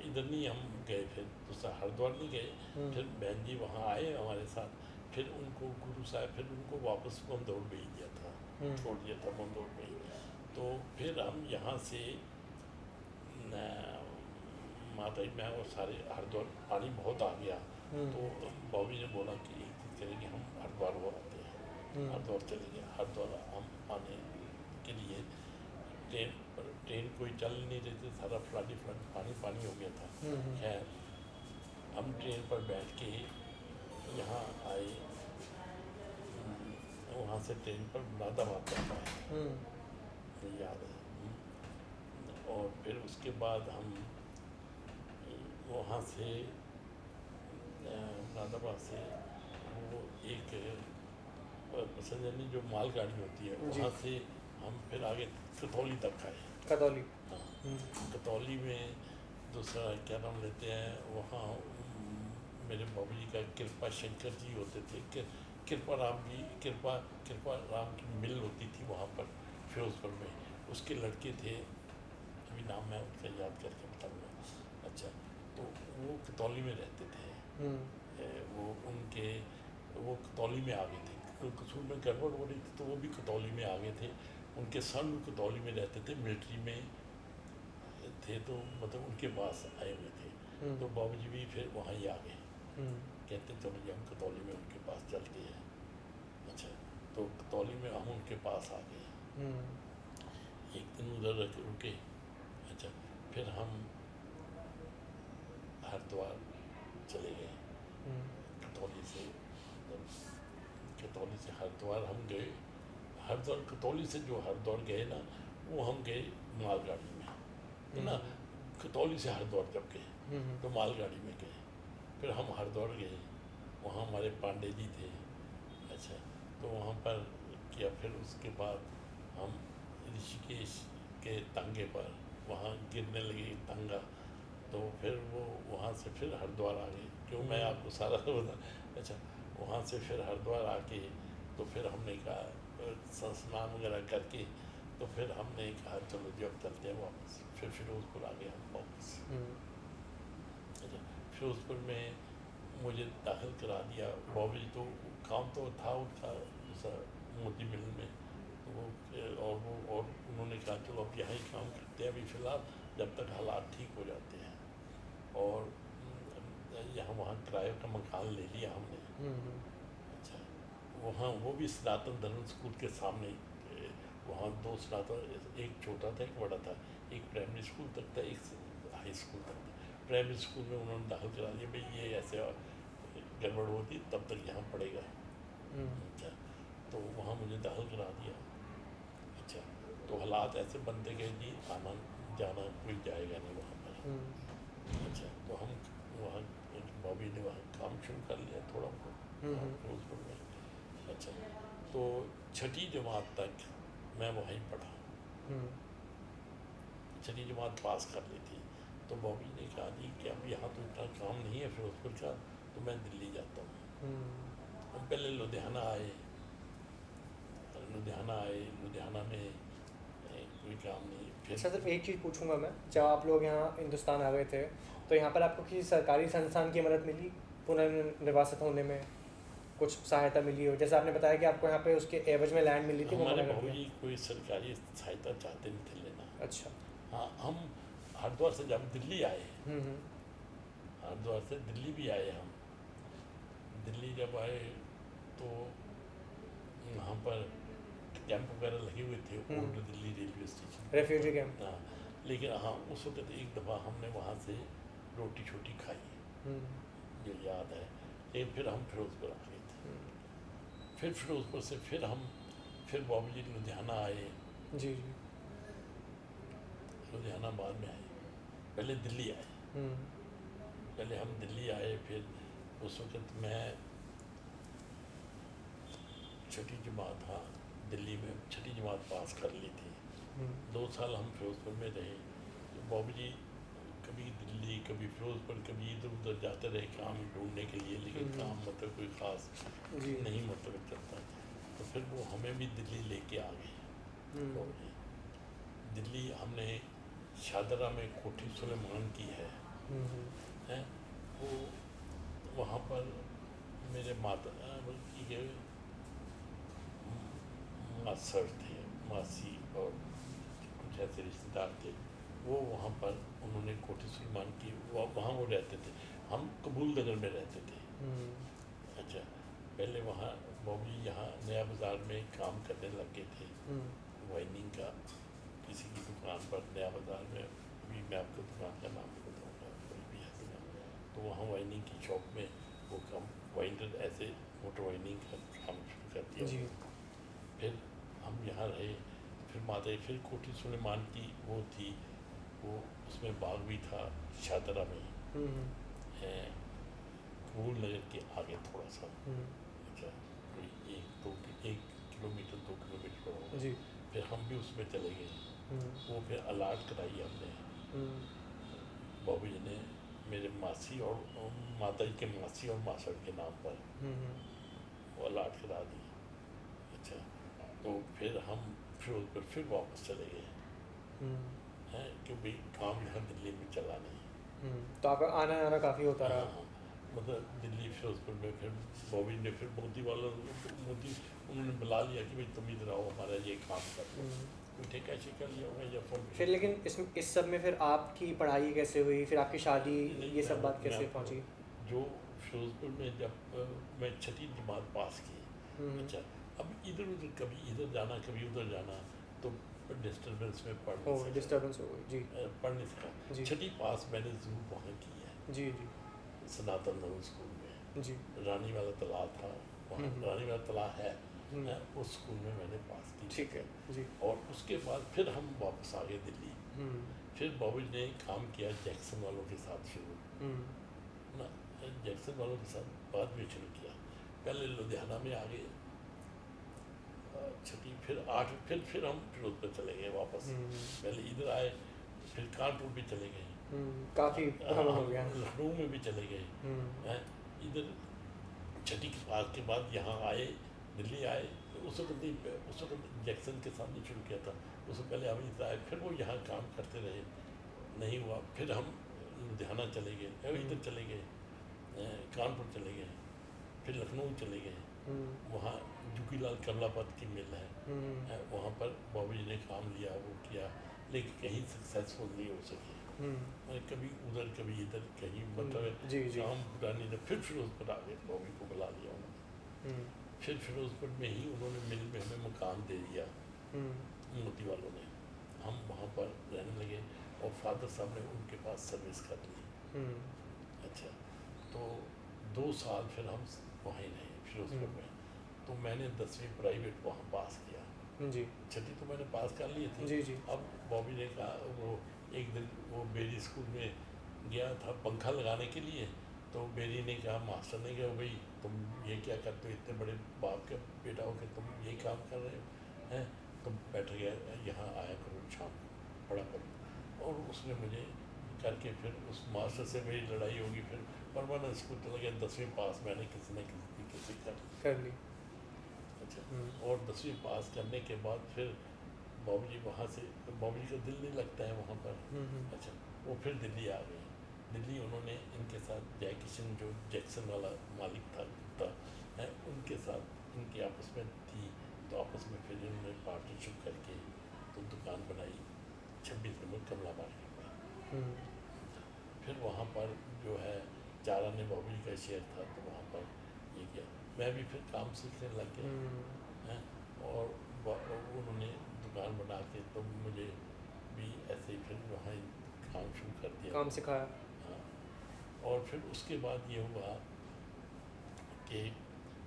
इधर नहीं हम गए, फिर दूसरा हरिद्वार नहीं गए। फिर बहन जी वहाँ आए हमारे साथ, फिर उनको गुरु साहब फिर उनको वापस मंदौर भेज दिया था, छोड़ दिया था मंदौर में। तो फिर हम यहाँ से माता जी मैं और सारे हरिद्वार, पानी बहुत आ गया। तो बॉबी ने बोला कि एक चीज़ करेंगे, हम हरिद्वार हो आते हैं, हरिद्वार चलेंगे। हरिद्वार हम आने के लिए ट्रेन कोई चल नहीं रही थी, सारा फ्लड ही फ्लड, पानी पानी हो गया था। खैर हम ट्रेन पर बैठ के यहाँ आए, वहाँ से ट्रेन पर मुरादाबाद तक आए, मुझे याद है। और फिर उसके बाद हम वहाँ से मुरादाबाद से वो एक पैसेंजर जो मालगाड़ी होती है वहाँ से हम फिर आगे कतौली तक आए। कतौली। हाँ, कतौली में दूसरा क्या नाम लेते हैं वहाँ मेरे बाबू जी का कृपा शंकर जी होते थे, कृपा राम जी, कृपा राम की मिल होती थी वहाँ पर फिरोजपुर में, उसके लड़के थे, अभी नाम मैं उसका याद करके बताऊँगा। अच्छा, तो वो कतौली में रहते थे। वो कतौली में आ गए थे, कसूर में गड़बड़ हो रही थी तो वो भी कतौली में आ गए थे। उनके सन कतौली में रहते थे, मिलिट्री में थे, तो मतलब उनके पास आए हुए थे। तो बाबू जी भी फिर वहाँ ही आ गए, कहते चलो जी हम कतौली में उनके पास चलते हैं। अच्छा, तो कतौली में हम उनके पास आ गए, एक दिन उधर रुके। अच्छा, फिर हम हरिद्वार चले गए, कतौली से हरिद्वार हम गए। हरिद्वार कतौली से जो हरिद्वार गए ना, वो हम गए मालगाड़ी में, है ना। कतौली से हरिद्वार जब गए तो मालगाड़ी में गए, फिर हम हरिद्वार गए, वहाँ हमारे पांडे जी थे। अच्छा, तो वहाँ पर किया, फिर उसके बाद हम ऋषिकेश के तांगे पर वहाँ गिरने लगे तांगा, तो फिर वो वहाँ से फिर हरिद्वार आ गए, क्यों मैं आपको सारा बता। अच्छा, वहाँ से फिर हरिद्वार आके तो फिर हमने कहा स्नान वगैरह करके, तो फिर हमने कहा चलो जी अब चलते हैं वापस, फिर फिरोजपुर आ गए हम वापस। अच्छा, फिरोजपुर में मुझे दाखिल करा दिया बॉबी, तो काम तो था उनका मोती मिल में, तो वो उन्होंने कहा चलो अब यहाँ ही काम करते हैं अभी फ़िलहाल, जब तक हालात ठीक हो जाते हैं। और यहाँ वहाँ किराए का मकान ले लिया हमने। अच्छा, वहाँ वो भी सनातन धर्म स्कूल के सामने, वहाँ दो सनातन, एक छोटा था एक बड़ा था, एक प्राइमरी स्कूल तक था, एक हाई स्कूल तक था। प्राइमरी स्कूल में उन्होंने दाखिल करा दिया, भाई ये ऐसे गड़बड़ होती तब तक यहाँ पढ़ेगा। अच्छा, तो वहाँ मुझे दाखिल करा दिया। अच्छा, तो हालात ऐसे बनते गए जी, आना जाना कोई जाएगा नहीं वहाँ पर। अच्छा, तो हम वहाँ बॉबी ने वहाँ काम शुरू कर लिया थोड़ा बहुत फिरोजपुर में। अच्छा, तो छठी जमात तक मैं वहीं पढ़ा, छठी जमात पास कर ली थी। तो बॉबी ने कहा जी कि अब यहाँ तो इतना काम नहीं है फिरोजपुर का, तो मैं दिल्ली जाता हूँ। हम पहले लुधियाना आए, लुधियाना में कोई काम नहीं। फिर अच्छा, सिर्फ एक चीज़ पूछूंगा मैं, जब आप लोग यहाँ हिंदुस्तान आ गए थे तो यहाँ पर आपको किसी सरकारी संस्थान की मदद मिली पुनर्निवासित होने में, कुछ सहायता मिली हो? जैसे आपने बताया कि आपको यहाँ पे उसके एवज में लैंड मिली थी, वो हमारे मना कर बाबू दिया। जी कोई सरकारी सहायता चाहते नहीं थे लेना। अच्छा। हाँ, हम हरिद्वार से जब दिल्ली आए, हरिद्वार से दिल्ली भी आए हम, दिल्ली जब आए तो वहाँ पर कैंप वगैरह लगे हुए थे, old Delhi railway station, refugee camp. हाँ। लेकिन हाँ, उस वक्त एक दफ़ा हमने वहाँ से रोटी छोटी खाई, जो याद है। लेकिन फिर हम फिरोजपुर आ गए थे, फिर फिरोजपुर से फिर बाबू जी लुधियाना आए। जी जी। लुधियाना बाद में आए, पहले दिल्ली आए। पहले हम दिल्ली आए, फिर उस वक्त मैं छठी जमात, हाँ, दिल्ली में छठी जमात पास कर ली थी। हम्म, 2 साल हम फिरोजपुर में रहे। तो बाबू जी कभी दिल्ली, कभी फिरोजपुर, कभी इधर उधर जाते रहे काम ढूंढने के लिए, लेकिन हम्म, काम मतलब कोई ख़ास जी। नहीं मतलब चलता। तो फिर वो हमें भी दिल्ली लेके आ गए हम्म, बाबू जी। दिल्ली हमने शादरा में कोठी सुलेमान की है, हम्म, हैं, वो वहाँ पर मेरे माता बल्कि के मासर थे, मासी और कुछ ऐसे रिश्तेदार थे। वो वहाँ पर उन्होंने कोठी सुलेमान की, वहाँ वो रहते थे। हम कबूल नगर में रहते थे। हम्म, अच्छा, पहले वहाँ बॉबी यहाँ नया बाज़ार में काम करने लग गए थे, हम्म, वाइनिंग का, किसी की दुकान पर नया बाज़ार में। अभी मैं आपको दुकान का नाम नहीं बताऊँगा, कोई भी है दुकान। तो वहाँ वाइनिंग की शॉप में वो कम वाइनर ऐसे मोटर वाइनिंग का काम शुरू कर दिया जी। उन्होंने। फिर हम यहाँ रहे। फिर माता फिर कोठी सुलेमान की वो थी, वो उसमें बाग भी था शादरा में, हम्म, कबूल नगर के आगे थोड़ा सा। हम्म, अच्छा, कोई 1 किलोमीटर होगा। जी। फिर हम भी उसमें चले गए। हम्म, वो फिर अलाट कराई हमने हम्म, बाबू जी ने, मेरे मासी और माता जी के मासी और मासड़ के नाम पर हम्म, वो अलाट करा दी। अच्छा, तो फिर हम फिरोजपुर फिर वापस चले गए हम्म, हैं, क्योंकि काम यहाँ दिल्ली में चला नहीं। तो आपका आना जाना काफ़ी होता हाँ रहा। हाँ, मतलब दिल्ली फिरोजपुर में फिर बॉबी ने फिर मोदी उन्होंने बुला लिया कि भाई तुम इधर आओ, हमारा ये काम कर लो। हम्म, कोई ठेका कर लिया होगा या फिर लेकिन इस सब में फिर आपकी पढ़ाई कैसे हुई, फिर आपकी शादी, नहीं, ये सब बात मैं कैसे आपको पहुंची? जो फिरोजपुर में जब मैं छठी जमात पास की। हम्म, अच्छा, अब इधर उधर कभी इधर जाना कभी उधर जाना, तो डिस्टर्बेंस में पढ़ ओ नहीं सका। डिस्टर्बेंस हो गई, जी। पढ़ नहीं सका। जी, छठी पास मैंने ज़रूर वहाँ की है, जी, जी, सनातन धर्म स्कूल में। जी। रानी वाला तालाब था वहाँ, हम्म, रानी वाला तालाब है, हम्म, उस स्कूल में मैंने पास की ठीक है, जी। और उसके बाद फिर हम वापस आ गए दिल्ली। हम्म, फिर बॉबी ने काम किया जैक्सन वालों के साथ शुरू हम्म, ना, जैक्सन वालों के साथ बाद में शुरू किया। पहले लुधियाना में आ गए छठी, फिर 8, फिर हम फिरोजपुर चले गए वापस। हम्म, पहले इधर आए, फिर कानपुर भी चले गए, काफ़ी भ्रमण हो हम गया। लखनऊ में भी चले गए हम्म, हैं। इधर छठी के पास के बाद यहाँ आए, दिल्ली आए। तो उस वक्त नहीं, उस वक्त जैक्सन के साथ नहीं शुरू किया था, उससे पहले हम इधर आए। फिर वो यहाँ काम करते रहे, नहीं हुआ, फिर हम लुधियाना चले गए, इधर चले गए, कानपुर चले गए, फिर लखनऊ चले गए। हम्म, वहाँ जूकीलाल कमलापत की मिल है, हम्म, वहाँ पर बाबू जी ने काम लिया, वो किया, लेकिन कहीं सक्सेसफुल नहीं हो सके। कभी उधर कभी इधर, कहीं मतलब जी, जी। काम पूरा नहीं था। फिर फिरोजपुर आ गए, बॉबी को बुला लिया उन्होंने। हम्म, फिर फिरोजपुर में ही उन्होंने मिल में हमें मकान दे दिया हम्म, मोती वालों ने। हम वहाँ पर रहने लगे और फादर साहब ने उनके पास सर्विस कर ली। हम्म, अच्छा, तो 2 साल फिर हम वहीं रहे फिरोजपुर में। तो मैंने 10वीं प्राइवेट वहाँ पास किया। जी, छठी तो मैंने पास कर ली थी। जी, जी। अब बॉबी ने कहा, वो एक दिन वो बेरी स्कूल में गया था पंखा लगाने के लिए। तो बेरी ने कहा, मास्टर ने कहा, भाई तुम ये क्या करते हो, इतने बड़े बाप का बेटा हो के तुम ये काम कर रहे हो हैं, तुम बैठ गया यहाँ आया करो शाम को पढ़ा करो। और उसने मुझे करके फिर उस मास्टर से मेरी लड़ाई होगी, फिर परमानेंट स्कूल चला गया। 10वीं पास मैंने किसी न किसी तरीके से कर ली। कर ली। अच्छा, हम्म, और 10वीं पास करने के बाद फिर बाबू जी वहाँ से, बाबू जी का दिल नहीं लगता है वहाँ पर। हम्म, अच्छा, वो फिर दिल्ली आ गए। दिल्ली उन्होंने इनके साथ जय किशन जो जैक्सन वाला मालिक था है, उनके साथ इनकी आपस में थी। तो आपस में फिर इन्होंने पार्टनरशिप करके तो दुकान बनाई 26 नंबर कमला मार्केट में। हम्म, फिर वहाँ पर जो है चारा ने बाबू जी का शेयर था, तो वहाँ पर ये किया। मैं भी फिर काम सीखने लग गया हम्म, हैं। और उन्होंने दुकान बना के तो मुझे भी ऐसे ही फिर वहाँ काम शुरू कर दिया। काम सिखाया। हाँ, और फिर उसके बाद ये हुआ कि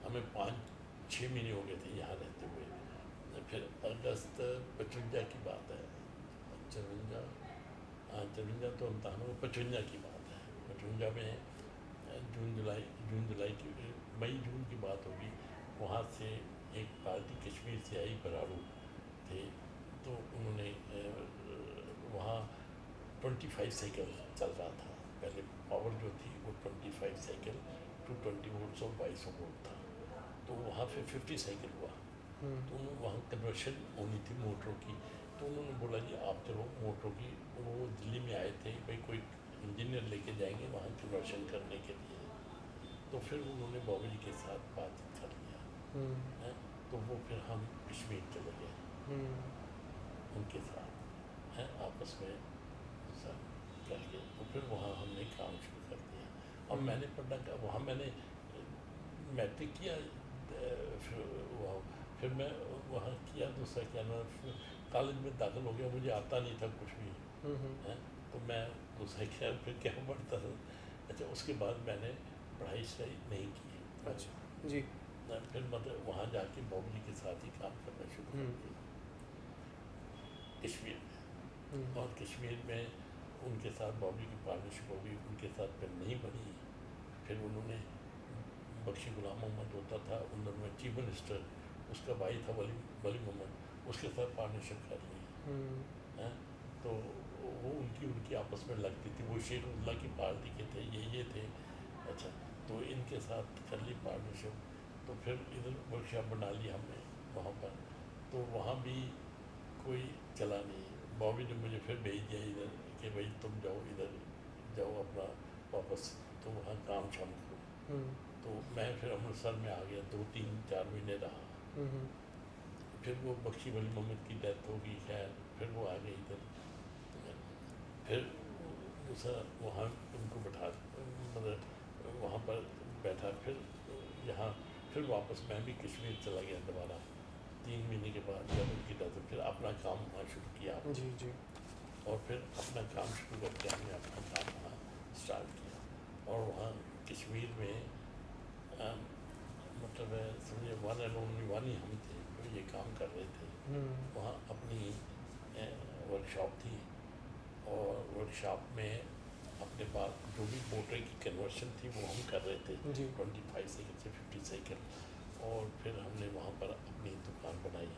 हमें 5-6 महीने हो गए थे यहाँ रहते हुए। फिर अगस्त 55 की बात है, 54, हाँ 54 तो 59, 55 की बात है। 55 में जून जुलाई की मई जून की बात होगी। वहाँ से एक पार्टी कश्मीर से आई, बराड़ू थे, तो उन्होंने वहाँ 25 साइकिल चल रहा था। पहले पावर जो थी वो 25 साइकिल 220 वोल्ट्स और 2200 वोल्ट था, तो वहाँ फिर 50 साइकिल हुआ। तो वहाँ कन्वर्शन होनी थी मोटरों की, तो उन्होंने बोला जी आप चलो मोटरों की, वो दिल्ली में आए थे भाई कोई इंजीनियर लेके जाएंगे वहाँ कन्वर्शन करने के लिए। तो फिर उन्होंने बाबू जी के साथ बातचीत कर लिया है, तो वो फिर हम कश्मीर चले गए उनके साथ हैं, आपस में सब करके, तो फिर वहाँ हमने काम शुरू कर दिया। और मैंने पढ़ना वहाँ मैंने मैट्रिक किया, फिर मैं वहाँ किया दूसरा क्या नाम, कॉलेज में दाखिल हो गया, मुझे आता नहीं था कुछ भी है, तो मैं दूसरा क्या फिर क्या पढ़ता था। अच्छा, उसके बाद मैंने पढ़ाई सही नहीं की। अच्छा जी। फिर मतलब वहाँ जाके बाबू जी के साथ ही काम करना शुरू कर दिया कश्मीर में। और कश्मीर में उनके साथ बाबू जी की पार्टनरशिप हो गई, उनके साथ फिर नहीं बनी। फिर उन्होंने बख्शी गुलाम मोहम्मद होता था उन दोनों में चीफ मिनिस्टर, उसका भाई था वली मोहम्मद, उसके साथ पार्टनरशिप कर ली है। तो वो उनकी आपस में लगती थी, वो शेख उल्ला की पार्टी के थे, ये थे। अच्छा, तो इनके साथ कर ली पार्टनरशिप। तो फिर इधर वर्कशॉप बना ली हमने वहाँ पर, तो वहाँ भी कोई चला नहीं। बॉबी ने मुझे फिर भेज दिया इधर कि भाई तुम जाओ इधर, जाओ अपना वापस, तो वहाँ काम शाम करो। तो मैं फिर अमृतसर में आ गया, 2-3-4 महीने रहा। फिर वो बख्शी वली मोहम्मद की डेथ हो गई, खैर फिर वो आ गए इधर। फिर दूसरा वहाँ उनको बैठा, मतलब वहाँ पर बैठा, फिर यहाँ फिर वापस मैं भी कश्मीर चला गया दोबारा 3 महीने के बाद, जब उनकी डेथ, फिर अपना काम वहाँ शुरू किया जी जी। और फिर अपना काम शुरू करके हमने अपना काम वहाँ स्टार्ट किया। और वहाँ कश्मीर में मतलब समझे 1 and only 1 ही हम थे जो ये काम कर रहे थे। वहाँ अपनी वर्कशॉप थी, और वर्कशॉप में अपने पास जो भी मोटर की कन्वर्शन थी वो हम कर रहे थे, 25 साइकिल से 50 साइकिल। और फिर हमने वहाँ पर अपनी दुकान बनाई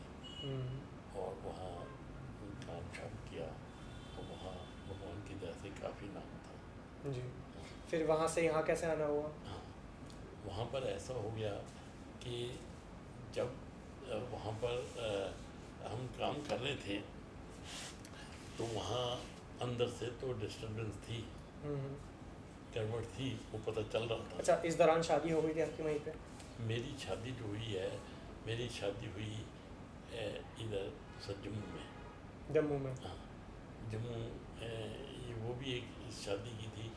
और वहाँ काम शाम किया, तो वहाँ भगवान की दया से काफ़ी नाम था जी। फिर वहाँ से यहाँ कैसे आना हुआ? हाँ, वहाँ पर ऐसा हो गया कि जब वहाँ पर हम काम कर रहे थे, तो वहाँ अंदर से तो डिस्टर्बेंस थी, गड़बड़ थी, वो पता चल रहा था। अच्छा, इस दौरान शादी हो गई थी आपकी वहीं पे? मेरी शादी जो हुई है, मेरी शादी हुई इधर जम्मू में। जम्मू में? हाँ, जम्मू। ये वो भी एक शादी की थी,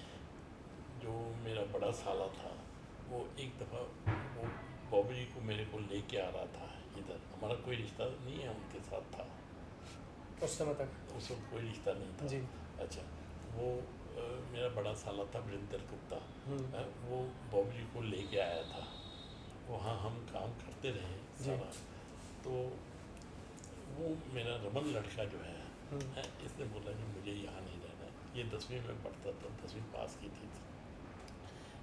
जो मेरा बड़ा साला था, वो एक दफ़ा वो बाबू जी को मेरे को लेके आ रहा था इधर। हमारा कोई रिश्ता नहीं है उनके साथ था उस समय तक? उस वक्त कोई रिश्ता नहीं था जी। अच्छा, वो मेरा बड़ा साला था वीरेंद्र गुप्ता, वो बाबू जी को लेके आया था। वहाँ हम काम करते रहे सारा। तो वो मेरा रमन लड़का जो है, इसने बोला जी मुझे यहाँ नहीं रहना है। ये 10वीं में पढ़ता था, 10वीं पास की थी।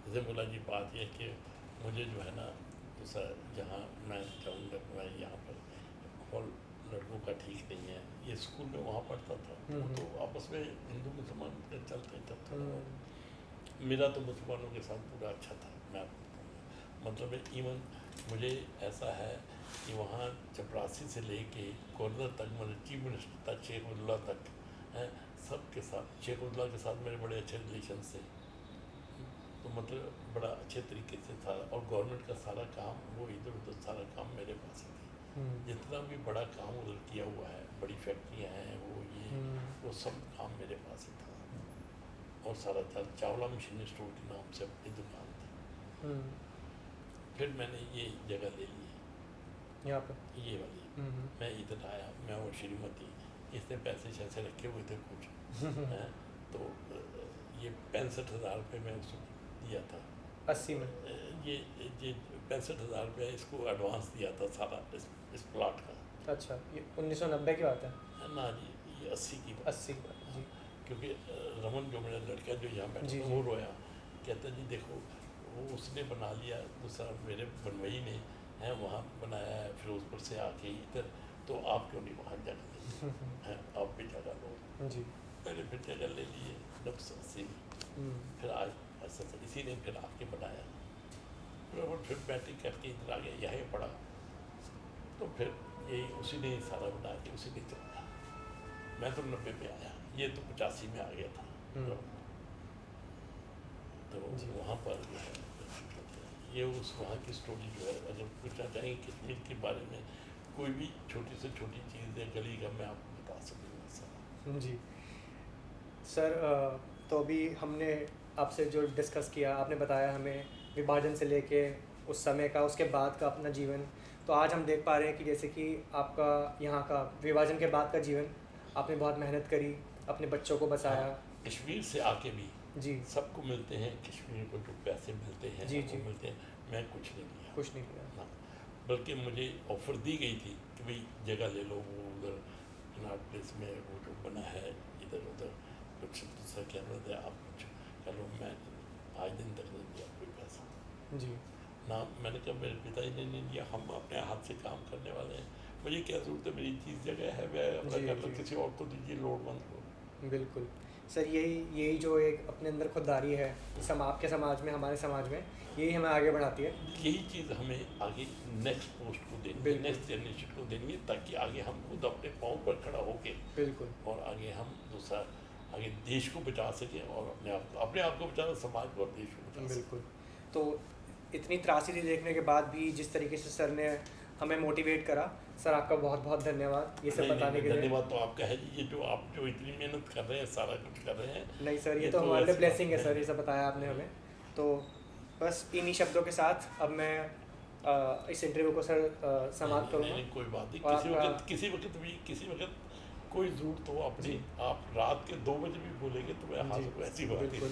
इसने बोला जी बात यह कि मुझे जो है ना दूसरा जहाँ मैं जाऊँगा, मैं यहाँ पर हॉल लड़कों का ठीक नहीं है। ये स्कूल में वहाँ पढ़ता था, तो आपस में हिंदू मुसलमान चलते चलते मेरा तो मुसलमानों के साथ पूरा अच्छा था। मैं मतलब इवन मुझे ऐसा है कि वहाँ चपरासी से लेके गवर्नर तक, मतलब चीफ मिनिस्टर तक, शेख उल्ला तक हैं, सब के साथ, शेख उल्ला के साथ मेरे बड़े अच्छे रिलेशन से, तो मतलब बड़ा अच्छे तरीके से था। और गवर्नमेंट का सारा काम, वो इधर उधर सारा काम मेरे पास ही थी। जितना भी बड़ा काम उधर किया हुआ है, बड़ी फैक्ट्रियाँ हैं, वो सब काम मेरे पास ही था। और सारा था चावला मशीन स्टोर के नाम से अपनी दुकान थी। फिर मैंने ये जगह ले ली यहाँ पे, ये वाली। मैं इधर आया, मैं और श्रीमती, इसने पैसे शैसे रखे हुए थे कुछ हैं, तो ये 65,000 रुपये मैं उसको दिया था 80 में। ये 65,000 रुपये इसको एडवांस दिया था सारा इस प्लाट का। अच्छा, ये 1990 की बात है? ना जी, ये 80 की बात। 80 की बात जी। क्योंकि रमन जो मेरा लड़का जो यहाँ बैठा, वो रोया, कहता जी देखो वो उसने बना लिया, दूसरा मेरे बनवई ने हैं वहाँ बनाया है, फिरोजपुर से आके इधर, तो आप क्यों नहीं वहाँ जगह लेते हैं, आप भी जगह लो। जी। मैंने फिर जगह ले लिए 1980 में, फिर आज ऐसा इसी ने फिर आके बनाया, फिर मैट्रिक करके इधर आ गया, यहीं पढ़ा, तो फिर यही उसी ने सारा बना के उसी ने चलाया। मैं तो 90 में आया, ये तो 85 में आ गया था। तो वहाँ पर जो है ये उस वहाँ की स्टोरी जो है, अगर पूछना चाहेंगे कितने के बारे में, कोई भी छोटी से छोटी चीज़ है गली का मैं आपको बता सकूँगा सर। जी सर, तो अभी हमने आपसे जो डिस्कस किया, आपने बताया हमें विभाजन से लेके उस समय का, उसके बाद का अपना जीवन। तो आज हम देख पा रहे हैं कि जैसे कि आपका यहाँ का विभाजन के बाद का जीवन, आपने बहुत मेहनत करी, अपने बच्चों को बचाया। कश्मीर से आके भी जी। सबको मिलते हैं, कश्मीर को जो पैसे मिलते हैं जी सबको मिलते हैं, मैं कुछ नहीं लिया, कुछ नहीं लिया। हाँ, बल्कि मुझे ऑफर दी गई थी कि भाई जगह ले लो, वो उधर कनाट प्लेस में वो जो बना है इधर उधर कुछ दूसरा क्या बोलते हैं, आप कुछ कर लो। मैं आज दिन तक नहीं दिया कोई पैसा जी। ना, मैंने कहा मेरे पिताजी ने नहीं दिया, हम अपने हाथ से काम करने वाले हैं, मुझे क्या जरूरत है, मेरी चीज़ जगह है, मैं अपना कर लो, किसी और को दीजिए, लोड़वंद को। बिल्कुल सर, यही जो एक अपने अंदर खुददारी है आपके समाज में, हमारे समाज में, यही हमें आगे बढ़ाती है। यही चीज़ हमें आगे नेक्स्ट पोस्ट को देनी है, नेक्स्ट जनरेशन को देनी है, ताकि आगे हम खुद अपने पाँव पर खड़ा होके बिल्कुल, और आगे हम दूसरा आगे देश को बचा सकें और अपने आप को बचाना, समाज को और देश को बचा सकें। बिल्कुल। तो इतनी त्रासदी देखने के बाद भी जिस तरीके से सर ने हमें मोटिवेट करा, सर आपका बहुत बहुत धन्यवाद ये सब बताने के लिए। धन्यवाद तो आपका है, ये जो आप जो इतनी मेहनत कर रहे हैं, सारा कुछ कर रहे हैं। नहीं सर, ये तो हमारे लिए ब्लेसिंग है सर, ये सब बताया आपने हमें। तो बस इन्हीं शब्दों के साथ अब मैं इस इंटरव्यू को सर समाप्त करूँगा। नहीं, कोई बात नहीं, किसी वक्त कोई ज़रूरत हो अपनी, आप रात के 2 बजे भी बोलेंगे तो मैं हाजिर हूँ, ऐसी बात है।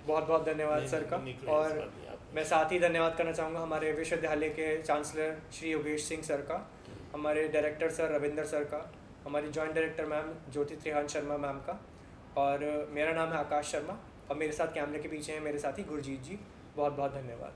बहुत बहुत धन्यवाद सर का। और मैं साथ ही धन्यवाद करना चाहूँगा हमारे विश्वविद्यालय के चांसलर श्री योगेश सिंह सर का, हमारे डायरेक्टर सर रविंदर सर का, हमारी जॉइंट डायरेक्टर मैम ज्योति त्रिहान शर्मा मैम का, और मेरा नाम है आकाश शर्मा, और मेरे साथ कैमरे के पीछे हैं मेरे साथी गुरजीत जी। बहुत बहुत धन्यवाद।